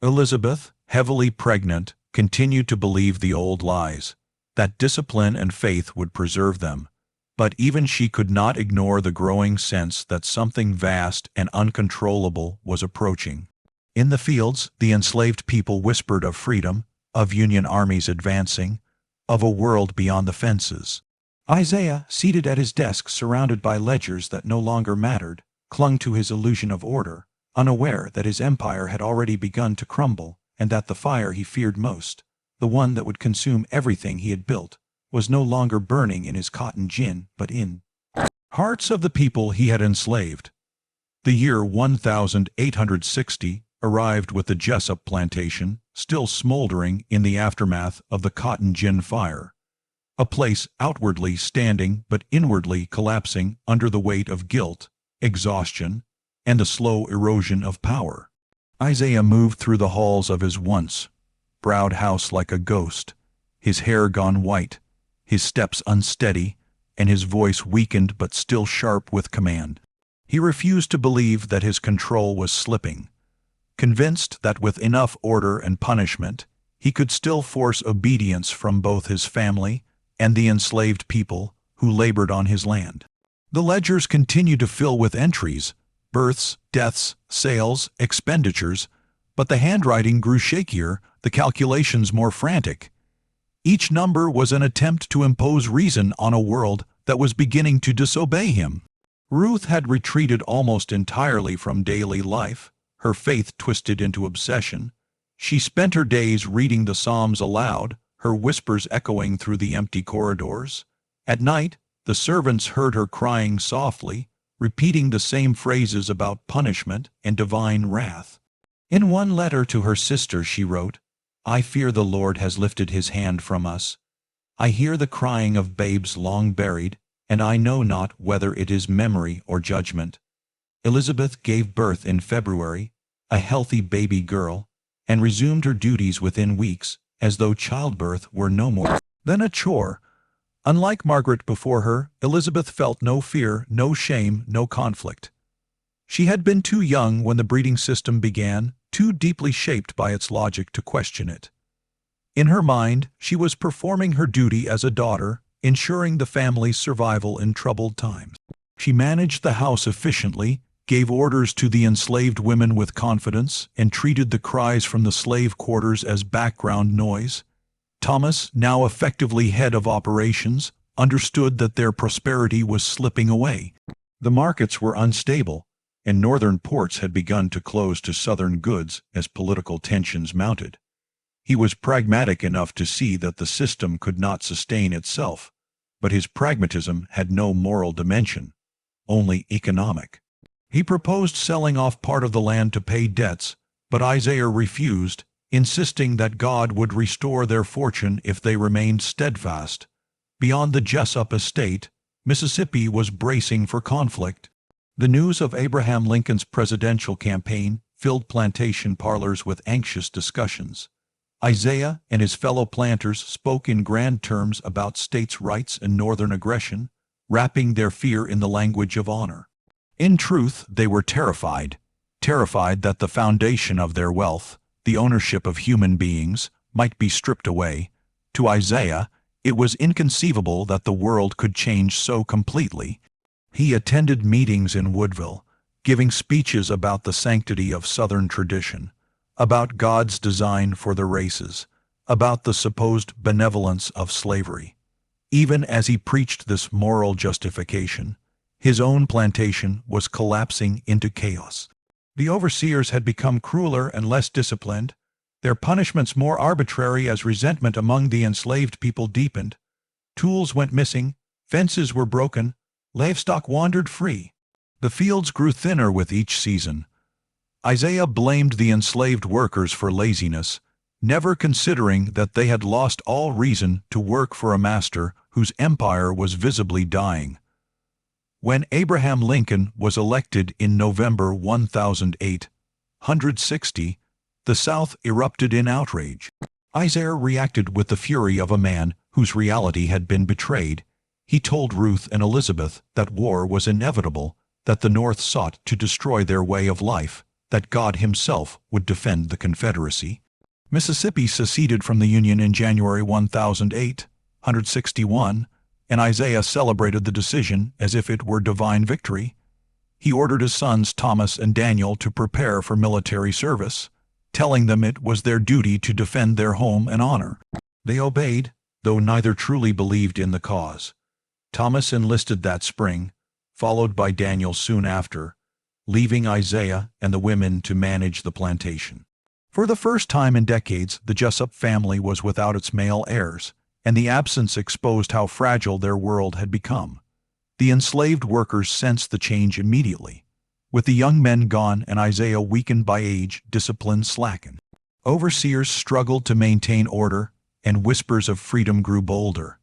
Elizabeth, heavily pregnant, continued to believe the old lies, that discipline and faith would preserve them. But even she could not ignore the growing sense that something vast and uncontrollable was approaching. In the fields, the enslaved people whispered of freedom, of Union armies advancing, of a world beyond the fences. Isaiah, seated at his desk surrounded by ledgers that no longer mattered, clung to his illusion of order, unaware that his empire had already begun to crumble and that the fire he feared most, the one that would consume everything he had built, was no longer burning in his cotton gin but in hearts of the people he had enslaved. The year 1860 arrived with the Jessup plantation still smoldering in the aftermath of the cotton gin fire, a place outwardly standing but inwardly collapsing under the weight of guilt, exhaustion, and the slow erosion of power. Isaiah moved through the halls of his once proud house like a ghost, his hair gone white, his steps unsteady, and his voice weakened but still sharp with command. He refused to believe that his control was slipping, convinced that with enough order and punishment, he could still force obedience from both his family and the enslaved people who labored on his land. The ledgers continued to fill with entries, births, deaths, sales, expenditures, but the handwriting grew shakier, the calculations more frantic. Each number was an attempt to impose reason on a world that was beginning to disobey him. Ruth had retreated almost entirely from daily life, her faith twisted into obsession. She spent her days reading the Psalms aloud, her whispers echoing through the empty corridors. At night, the servants heard her crying softly, repeating the same phrases about punishment and divine wrath. In one letter to her sister she wrote, "I fear the Lord has lifted his hand from us. I hear the crying of babes long buried, and I know not whether it is memory or judgment." Elizabeth gave birth in February, a healthy baby girl, and resumed her duties within weeks, as though childbirth were no more than a chore. Unlike Margaret before her, Elizabeth felt no fear, no shame, no conflict. She had been too young when the breeding system began, too deeply shaped by its logic to question it. In her mind, she was performing her duty as a daughter, ensuring the family's survival in troubled times. She managed the house efficiently, gave orders to the enslaved women with confidence, and treated the cries from the slave quarters as background noise. Thomas, now effectively head of operations, understood that their prosperity was slipping away. The markets were unstable, and northern ports had begun to close to southern goods as political tensions mounted. He was pragmatic enough to see that the system could not sustain itself, but his pragmatism had no moral dimension, only economic. He proposed selling off part of the land to pay debts, but Isaiah refused, insisting that God would restore their fortune if they remained steadfast. Beyond the Jessup estate, Mississippi was bracing for conflict. The news of Abraham Lincoln's presidential campaign filled plantation parlors with anxious discussions. Isaiah and his fellow planters spoke in grand terms about states' rights and northern aggression, wrapping their fear in the language of honor. In truth, they were terrified that the foundation of their wealth, the ownership of human beings, might be stripped away. To Isaiah, it was inconceivable that the world could change so completely. He attended meetings in Woodville, giving speeches about the sanctity of Southern tradition, about God's design for the races, about the supposed benevolence of slavery. Even as he preached this moral justification, His own plantation was collapsing into chaos. The overseers had become crueler and less disciplined, their punishments more arbitrary as resentment among the enslaved people deepened. Tools went missing, fences were broken, livestock wandered free. The fields grew thinner with each season. Isaiah blamed the enslaved workers for laziness, never considering that they had lost all reason to work for a master whose empire was visibly dying. When Abraham Lincoln was elected in November 1860, the South erupted in outrage. Isaiah reacted with the fury of a man whose reality had been betrayed. He told Ruth and Elizabeth that war was inevitable, that the North sought to destroy their way of life, that God himself would defend the Confederacy. Mississippi seceded from the Union in January 1861, and Isaiah celebrated the decision as if it were divine victory. He ordered his sons Thomas and Daniel to prepare for military service, telling them it was their duty to defend their home and honor. They obeyed, though neither truly believed in the cause. Thomas enlisted that spring, followed by Daniel soon after, leaving Isaiah and the women to manage the plantation. For the first time in decades, the Jessup family was without its male heirs, and the absence exposed how fragile their world had become. The enslaved workers sensed the change immediately. With the young men gone and Isaiah weakened by age, discipline slackened. Overseers struggled to maintain order, and whispers of freedom grew bolder.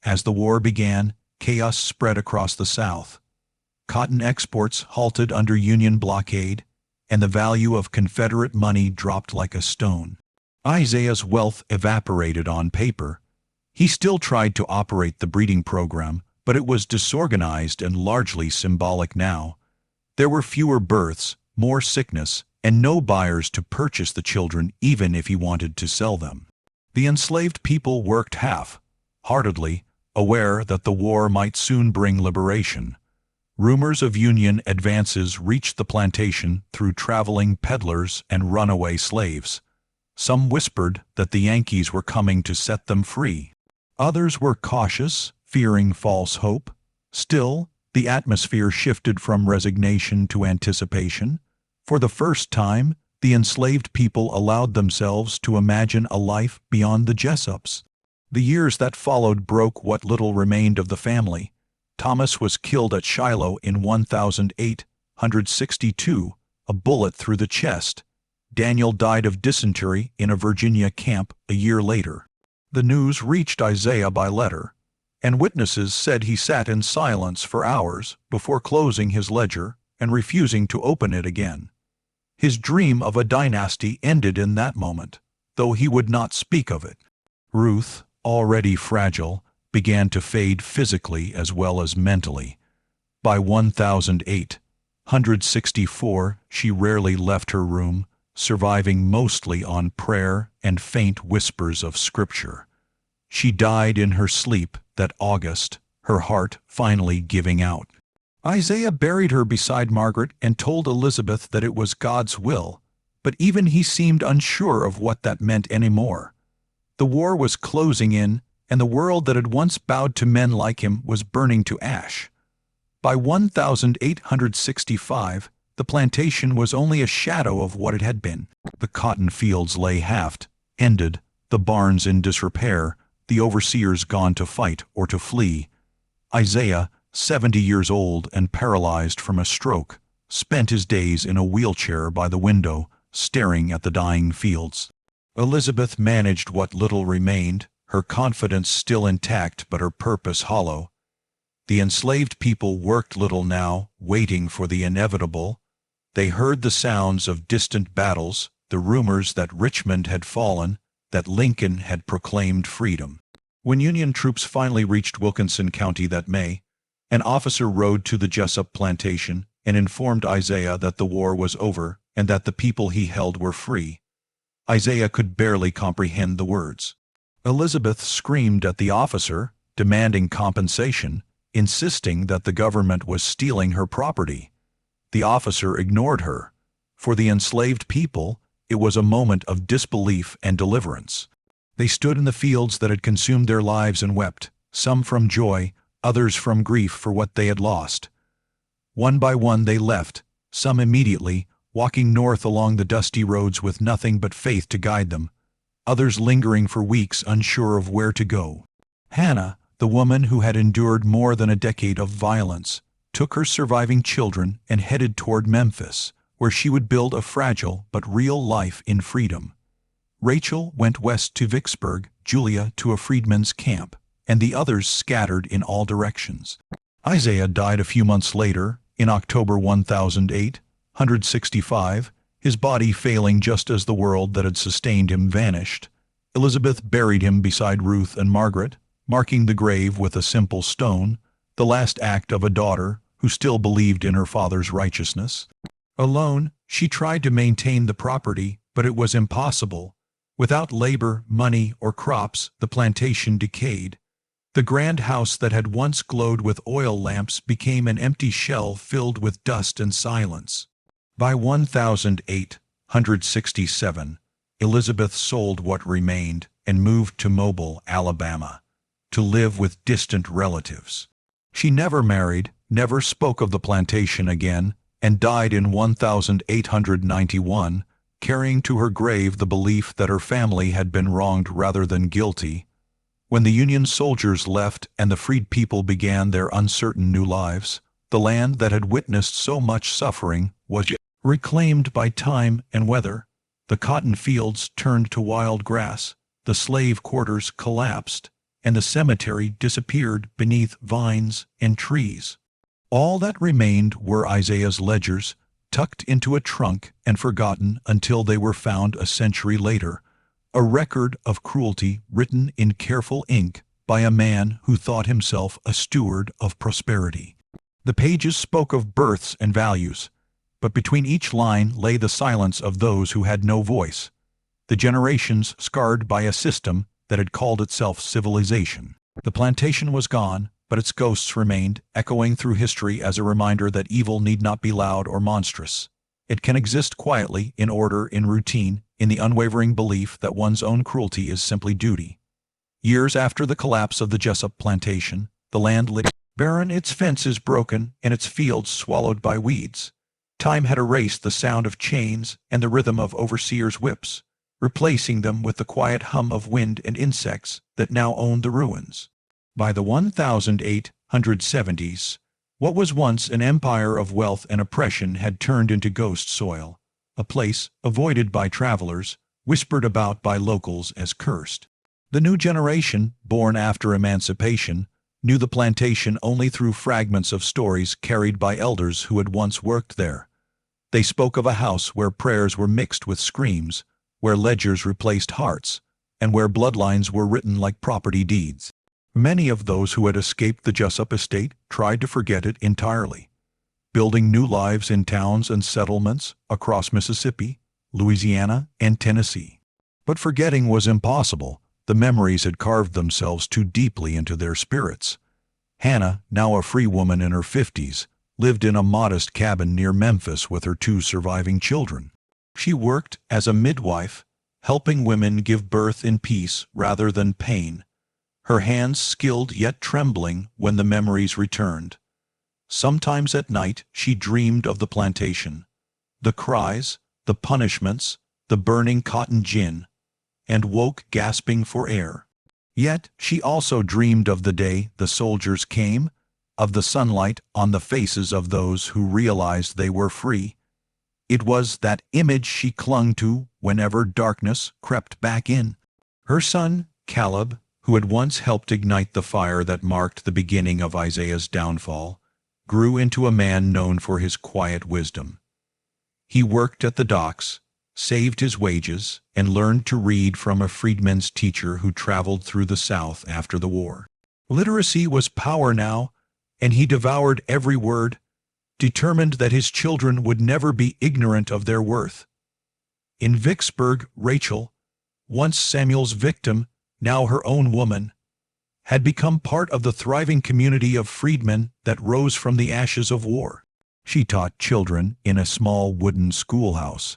As the war began, chaos spread across the South. Cotton exports halted under Union blockade, and the value of Confederate money dropped like a stone. Isaiah's wealth evaporated on paper. He still tried to operate the breeding program, but it was disorganized and largely symbolic now. There were fewer births, more sickness, and no buyers to purchase the children even if he wanted to sell them. The enslaved people worked half-heartedly, aware that the war might soon bring liberation. Rumors of Union advances reached the plantation through traveling peddlers and runaway slaves. Some whispered that the Yankees were coming to set them free. Others were cautious, fearing false hope. Still, the atmosphere shifted from resignation to anticipation. For the first time, the enslaved people allowed themselves to imagine a life beyond the Jessups. The years that followed broke what little remained of the family. Thomas was killed at Shiloh in 1862, a bullet through the chest. Daniel died of dysentery in a Virginia camp a year later. The news reached Isaiah by letter, and witnesses said he sat in silence for hours before closing his ledger and refusing to open it again. His dream of a dynasty ended in that moment, though he would not speak of it. Ruth, already fragile, began to fade physically as well as mentally. By 1864, she rarely left her room, surviving mostly on prayer and faint whispers of scripture. She died in her sleep that August, her heart finally giving out. Isaiah buried her beside Margaret and told Elizabeth that it was God's will, but even he seemed unsure of what that meant anymore. The war was closing in, and the world that had once bowed to men like him was burning to ash. By 1865, the plantation was only a shadow of what it had been. The cotton fields lay half-ended, the barns in disrepair, the overseers gone to fight or to flee. Isaiah, 70 years old and paralyzed from a stroke, spent his days in a wheelchair by the window, staring at the dying fields. Elizabeth managed what little remained, her confidence still intact but her purpose hollow. The enslaved people worked little now, waiting for the inevitable. They heard the sounds of distant battles, the rumors that Richmond had fallen, that Lincoln had proclaimed freedom. When Union troops finally reached Wilkinson County that May, an officer rode to the Jessup plantation and informed Isaiah that the war was over and that the people he held were free. Isaiah could barely comprehend the words. Elizabeth screamed at the officer, demanding compensation, insisting that the government was stealing her property. The officer ignored her. For the enslaved people, it was a moment of disbelief and deliverance. They stood in the fields that had consumed their lives and wept, some from joy, others from grief for what they had lost. One by one they left, some immediately, walking north along the dusty roads with nothing but faith to guide them, others lingering for weeks unsure of where to go. Hannah, the woman who had endured more than a decade of violence, took her surviving children and headed toward Memphis, where she would build a fragile but real life in freedom. Rachel went west to Vicksburg, Julia to a freedmen's camp, and the others scattered in all directions. Isaiah died a few months later, in October 1865, his body failing just as the world that had sustained him vanished. Elizabeth buried him beside Ruth and Margaret, marking the grave with a simple stone, the last act of a daughter who still believed in her father's righteousness. Alone, she tried to maintain the property, but it was impossible. Without labor, money, or crops, the plantation decayed. The grand house that had once glowed with oil lamps became an empty shell filled with dust and silence. By 1867, Elizabeth sold what remained and moved to Mobile, Alabama, to live with distant relatives. She never married, never spoke of the plantation again, and died in 1891, carrying to her grave the belief that her family had been wronged rather than guilty. When the Union soldiers left and the freed people began their uncertain new lives, the land that had witnessed so much suffering was reclaimed by time and weather. The cotton fields turned to wild grass, the slave quarters collapsed, and the cemetery disappeared beneath vines and trees. All that remained were Isaiah's ledgers, tucked into a trunk and forgotten until they were found a century later, a record of cruelty written in careful ink by a man who thought himself a steward of prosperity. The pages spoke of births and values, but between each line lay the silence of those who had no voice, the generations scarred by a system that had called itself civilization. The plantation was gone, but its ghosts remained, echoing through history as a reminder that evil need not be loud or monstrous. It can exist quietly, in order, in routine, in the unwavering belief that one's own cruelty is simply duty. Years after the collapse of the Jessup plantation, the land lay barren, its fences broken, and its fields swallowed by weeds. Time had erased the sound of chains and the rhythm of overseers' whips, replacing them with the quiet hum of wind and insects that now owned the ruins. By the 1870s, what was once an empire of wealth and oppression had turned into ghost soil, a place avoided by travelers, whispered about by locals as cursed. The new generation, born after emancipation, knew the plantation only through fragments of stories carried by elders who had once worked there. They spoke of a house where prayers were mixed with screams, where ledgers replaced hearts, and where bloodlines were written like property deeds. Many of those who had escaped the Jessup estate tried to forget it entirely, building new lives in towns and settlements across Mississippi, Louisiana, and Tennessee. But forgetting was impossible. The memories had carved themselves too deeply into their spirits. Hannah, now a free woman in her 50s, lived in a modest cabin near Memphis with her 2 surviving children. She worked as a midwife, helping women give birth in peace rather than pain, her hands skilled yet trembling when the memories returned. Sometimes at night she dreamed of the plantation, the cries, the punishments, the burning cotton gin, and woke gasping for air. Yet she also dreamed of the day the soldiers came, of the sunlight on the faces of those who realized they were free. It was that image she clung to whenever darkness crept back in. Her son, Caleb, who had once helped ignite the fire that marked the beginning of Isaiah's downfall, grew into a man known for his quiet wisdom. He worked at the docks, saved his wages, and learned to read from a freedman's teacher who traveled through the South after the war. Literacy was power now, and he devoured every word, determined that his children would never be ignorant of their worth. In Vicksburg, Rachel, once Samuel's victim, now her own woman, had become part of the thriving community of freedmen that rose from the ashes of war. She taught children in a small wooden schoolhouse,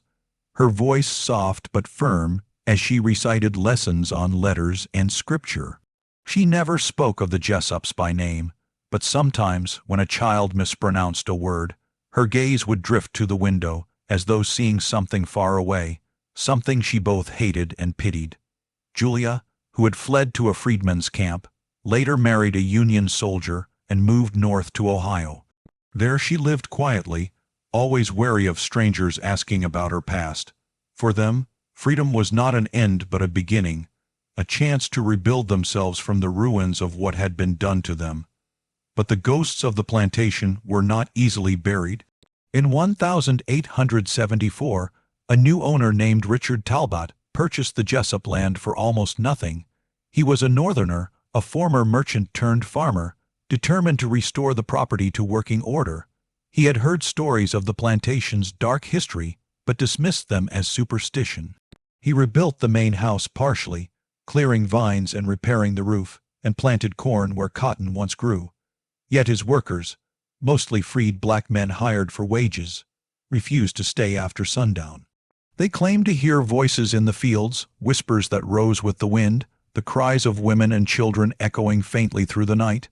her voice soft but firm as she recited lessons on letters and scripture. She never spoke of the Jessups by name, but sometimes, when a child mispronounced a word, her gaze would drift to the window, as though seeing something far away, something she both hated and pitied. Julia, who had fled to a freedmen's camp, later married a Union soldier and moved north to Ohio. There she lived quietly, always wary of strangers asking about her past. For them, freedom was not an end but a beginning, a chance to rebuild themselves from the ruins of what had been done to them. But the ghosts of the plantation were not easily buried. In 1874, a new owner named Richard Talbot purchased the Jessup land for almost nothing. He was a Northerner, a former merchant turned farmer, determined to restore the property to working order. He had heard stories of the plantation's dark history, but dismissed them as superstition. He rebuilt the main house partially, clearing vines and repairing the roof, and planted corn where cotton once grew. Yet his workers, mostly freed black men hired for wages, refused to stay after sundown. They claimed to hear voices in the fields, whispers that rose with the wind, the cries of women and children echoing faintly through the night.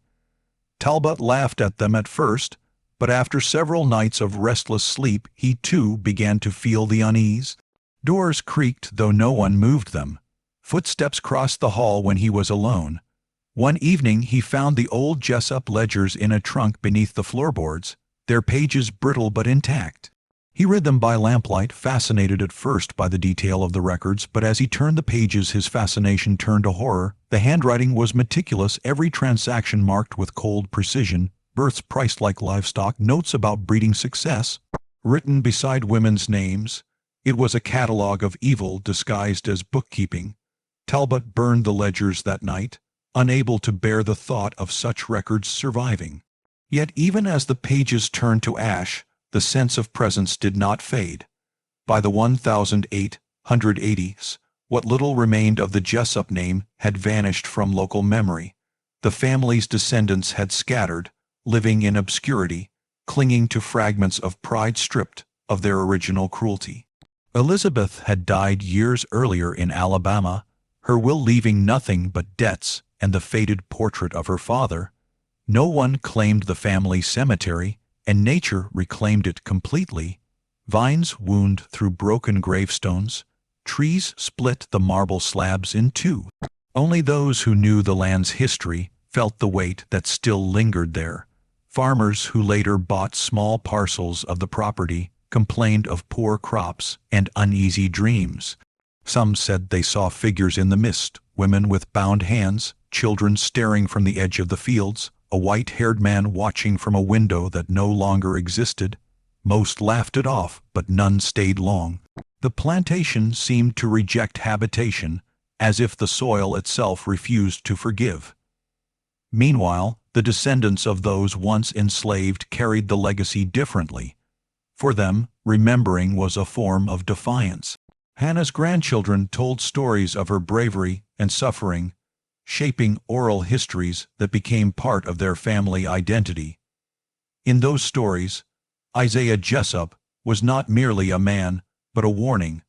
Talbot laughed at them at first, but after several nights of restless sleep he too began to feel the unease. Doors creaked though no one moved them. Footsteps crossed the hall when he was alone. One evening he found the old Jessup ledgers in a trunk beneath the floorboards, their pages brittle but intact. He read them by lamplight, fascinated at first by the detail of the records, but as he turned the pages his fascination turned to horror. The handwriting was meticulous, every transaction marked with cold precision, births priced like livestock, notes about breeding success, written beside women's names. It was a catalogue of evil disguised as bookkeeping. Talbot burned the ledgers that night, unable to bear the thought of such records surviving. Yet even as the pages turned to ash, the sense of presence did not fade. By the 1880s, what little remained of the Jessup name had vanished from local memory. The family's descendants had scattered, living in obscurity, clinging to fragments of pride stripped of their original cruelty. Elizabeth had died years earlier in Alabama, her will leaving nothing but debts and the faded portrait of her father. No one claimed the family cemetery, and nature reclaimed it completely. Vines wound through broken gravestones, trees split the marble slabs in two. Only those who knew the land's history felt the weight that still lingered there. Farmers who later bought small parcels of the property complained of poor crops and uneasy dreams. Some said they saw figures in the mist, women with bound hands, children staring from the edge of the fields, a white-haired man watching from a window that no longer existed. Most laughed it off, but none stayed long. The plantation seemed to reject habitation, as if the soil itself refused to forgive. Meanwhile, the descendants of those once enslaved carried the legacy differently. For them, remembering was a form of defiance. Hannah's grandchildren told stories of her bravery and suffering, shaping oral histories that became part of their family identity. In those stories, Isaiah Jessup was not merely a man, but a warning,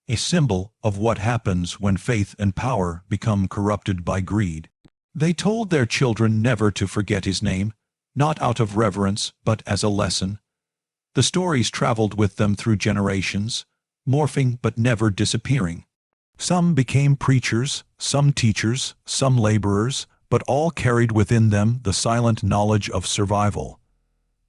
a symbol of what happens when faith and power become corrupted by greed. They told their children never to forget his name, not out of reverence, but as a lesson. The stories traveled with them through generations, morphing but never disappearing. Some became preachers, some teachers, some laborers, but all carried within them the silent knowledge of survival.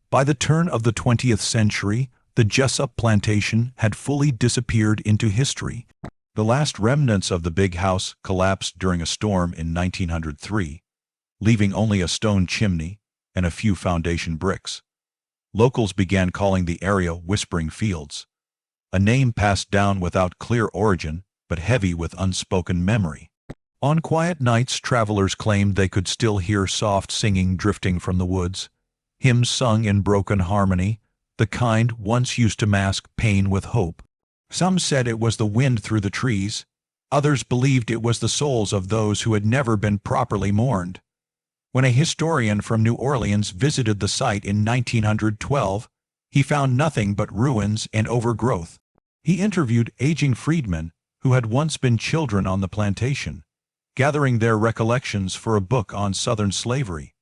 By the turn of the 20th century, the Jessup plantation had fully disappeared into history. The last remnants of the big house collapsed during a storm in 1903, leaving only a stone chimney and a few foundation bricks. Locals began calling the area Whispering Fields, a name passed down without clear origin, but heavy with unspoken memory. On quiet nights, travelers claimed they could still hear soft singing drifting from the woods, hymns sung in broken harmony, the kind once used to mask pain with hope. Some said it was the wind through the trees, others believed it was the souls of those who had never been properly mourned. When a historian from New Orleans visited the site in 1912, he found nothing but ruins and overgrowth. He interviewed aging freedmen who had once been children on the plantation, gathering their recollections for a book on Southern slavery.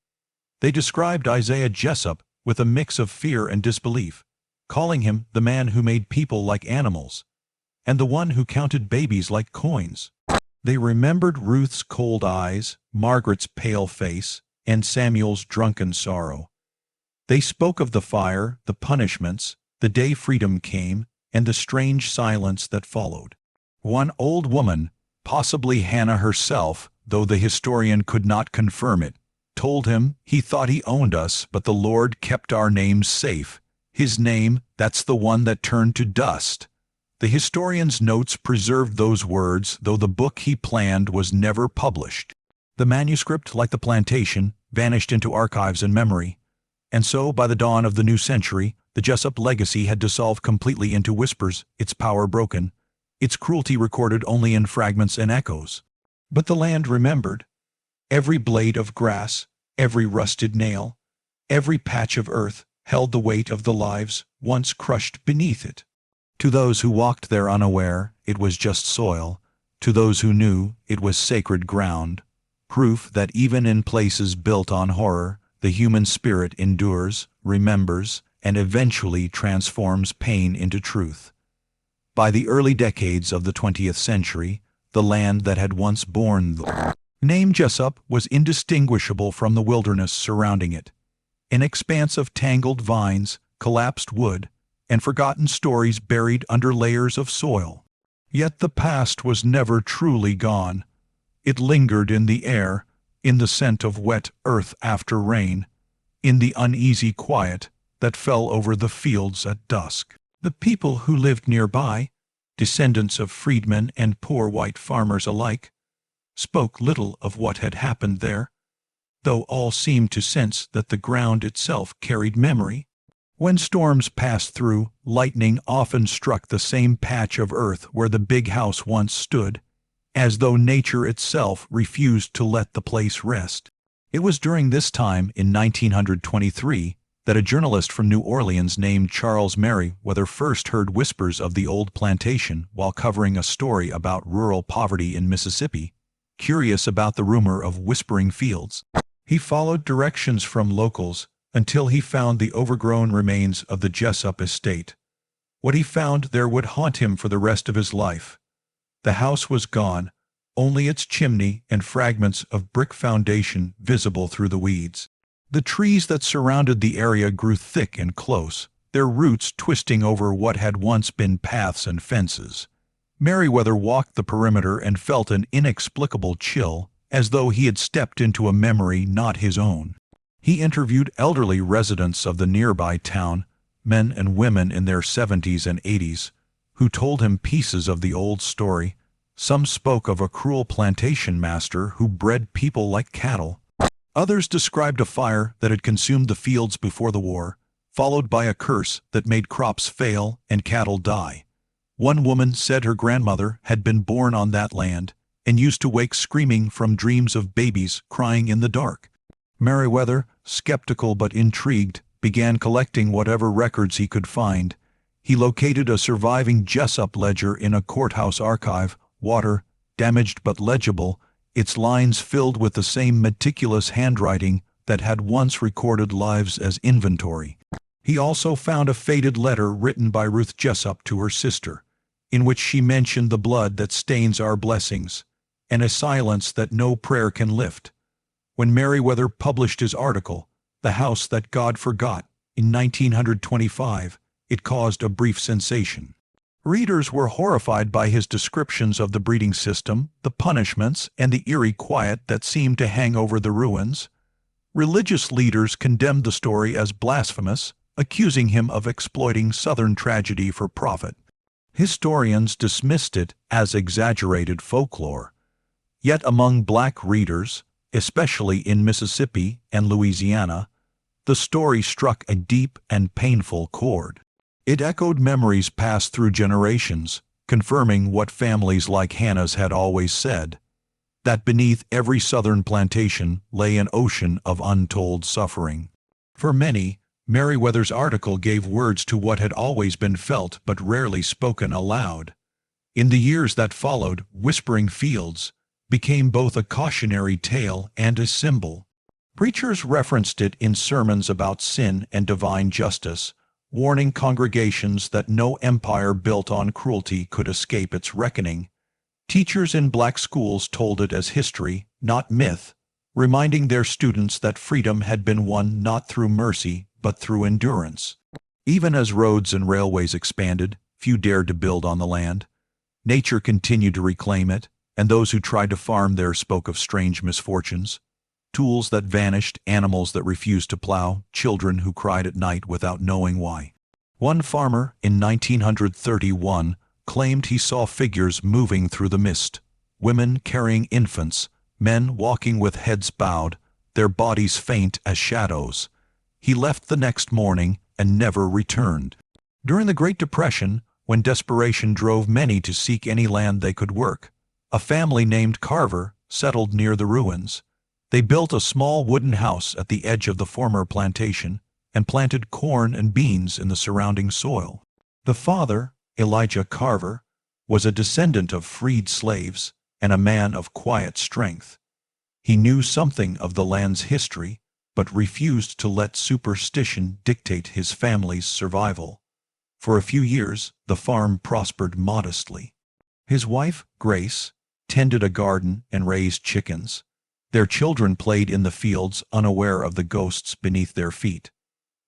They described Isaiah Jessup with a mix of fear and disbelief, calling him the man who made people like animals, and the one who counted babies like coins. They remembered Ruth's cold eyes, Margaret's pale face, and Samuel's drunken sorrow. They spoke of the fire, the punishments, the day freedom came, and the strange silence that followed. One old woman, possibly Hannah herself, though the historian could not confirm it, told him he thought he owned us, but the Lord kept our names safe. His name, that's the one that turned to dust. The historian's notes preserved those words, though the book he planned was never published. The manuscript, like the Plantation, vanished into archives and memory. And so, by the dawn of the new century, the Jessup legacy had dissolved completely into whispers, its power broken, its cruelty recorded only in fragments and echoes. But the land remembered. Every blade of grass, every rusted nail, every patch of earth held the weight of the lives once crushed beneath it. To those who walked there unaware, it was just soil. To those who knew, it was sacred ground. Proof that even in places built on horror, the human spirit endures, remembers, and eventually transforms pain into truth. By the early decades of the 20th century, the land that had once borne the name Jessup was indistinguishable from the wilderness surrounding it. An expanse of tangled vines, collapsed wood, and forgotten stories buried under layers of soil. Yet the past was never truly gone. It lingered in the air, in the scent of wet earth after rain, in the uneasy quiet that fell over the fields at dusk. The people who lived nearby, descendants of freedmen and poor white farmers alike, spoke little of what had happened there, though all seemed to sense that the ground itself carried memory. When storms passed through, lightning often struck the same patch of earth where the big house once stood, as though nature itself refused to let the place rest. It was during this time, in 1923, that a journalist from New Orleans named Charles Merriweather first heard whispers of the old plantation while covering a story about rural poverty in Mississippi. Curious about the rumor of whispering fields, he followed directions from locals until he found the overgrown remains of the Jessup estate. What he found there would haunt him for the rest of his life. The house was gone, only its chimney and fragments of brick foundation visible through the weeds. The trees that surrounded the area grew thick and close, their roots twisting over what had once been paths and fences. Merriweather walked the perimeter and felt an inexplicable chill, as though he had stepped into a memory not his own. He interviewed elderly residents of the nearby town, men and women in their 70s and 80s, who told him pieces of the old story. Some spoke of a cruel plantation master who bred people like cattle. Others described a fire that had consumed the fields before the war, followed by a curse that made crops fail and cattle die. One woman said her grandmother had been born on that land and used to wake screaming from dreams of babies crying in the dark. Merriweather, skeptical but intrigued, began collecting whatever records he could find. He located a surviving Jessup ledger in a courthouse archive, water, damaged but legible, its lines filled with the same meticulous handwriting that had once recorded lives as inventory. He also found a faded letter written by Ruth Jessup to her sister, in which she mentioned the blood that stains our blessings, and a silence that no prayer can lift. When Merriweather published his article, The House That God Forgot, in 1925, it caused a brief sensation. Readers were horrified by his descriptions of the breeding system, the punishments, and the eerie quiet that seemed to hang over the ruins. Religious leaders condemned the story as blasphemous, accusing him of exploiting Southern tragedy for profit. Historians dismissed it as exaggerated folklore. Yet among black readers, especially in Mississippi and Louisiana, the story struck a deep and painful chord. It echoed memories passed through generations, confirming what families like Hannah's had always said, that beneath every Southern plantation lay an ocean of untold suffering. For many, Merriweather's article gave words to what had always been felt but rarely spoken aloud. In the years that followed, Whispering Fields became both a cautionary tale and a symbol. Preachers referenced it in sermons about sin and divine justice, warning congregations that no empire built on cruelty could escape its reckoning. Teachers in black schools told it as history, not myth, reminding their students that freedom had been won not through mercy, but through endurance. Even as roads and railways expanded, few dared to build on the land. Nature continued to reclaim it, and those who tried to farm there spoke of strange misfortunes. Tools that vanished, animals that refused to plow, children who cried at night without knowing why. One farmer, in 1931, claimed he saw figures moving through the mist, women carrying infants, men walking with heads bowed, their bodies faint as shadows. He left the next morning and never returned. During the Great Depression, when desperation drove many to seek any land they could work, a family named Carver settled near the ruins. They built a small wooden house at the edge of the former plantation and planted corn and beans in the surrounding soil. The father, Elijah Carver, was a descendant of freed slaves and a man of quiet strength. He knew something of the land's history, but refused to let superstition dictate his family's survival. For a few years, the farm prospered modestly. His wife, Grace, tended a garden and raised chickens. Their children played in the fields, unaware of the ghosts beneath their feet.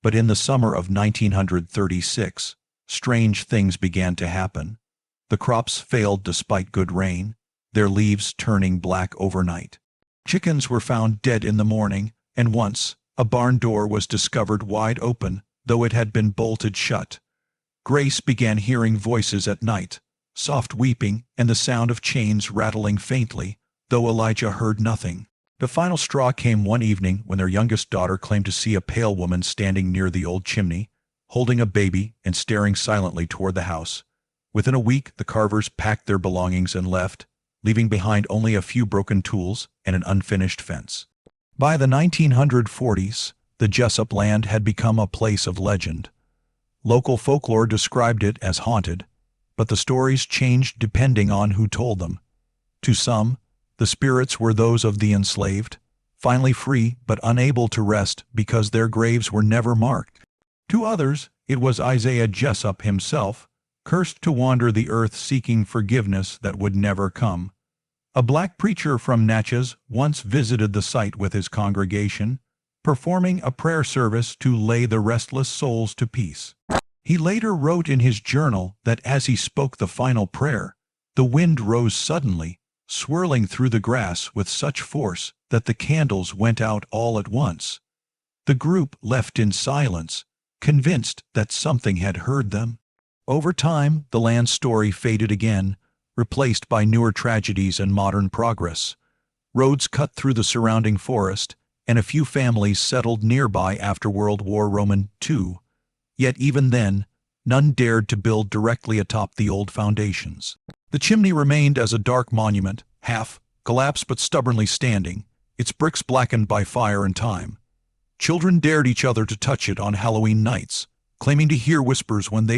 But in the summer of 1936, strange things began to happen. The crops failed despite good rain, their leaves turning black overnight. Chickens were found dead in the morning, and once, a barn door was discovered wide open, though it had been bolted shut. Grace began hearing voices at night, soft weeping and the sound of chains rattling faintly, though Elijah heard nothing. The final straw came one evening when their youngest daughter claimed to see a pale woman standing near the old chimney, holding a baby and staring silently toward the house. Within a week, the Carvers packed their belongings and left, leaving behind only a few broken tools and an unfinished fence. By the 1940s, the Jessup land had become a place of legend. Local folklore described it as haunted, but the stories changed depending on who told them. To some, the spirits were those of the enslaved, finally free but unable to rest because their graves were never marked. To others, it was Isaiah Jessup himself, cursed to wander the earth seeking forgiveness that would never come. A black preacher from Natchez once visited the site with his congregation, performing a prayer service to lay the restless souls to peace. He later wrote in his journal that as he spoke the final prayer, the wind rose suddenly, swirling through the grass with such force that the candles went out all at once. The group left in silence, convinced that something had heard them. Over time, the land's story faded again, replaced by newer tragedies and modern progress. Roads cut through the surrounding forest, and a few families settled nearby after World War II. Yet even then, none dared to build directly atop the old foundations. The chimney remained as a dark monument, half collapsed but stubbornly standing, its bricks blackened by fire and time. Children dared each other to touch it on Halloween nights, claiming to hear whispers when they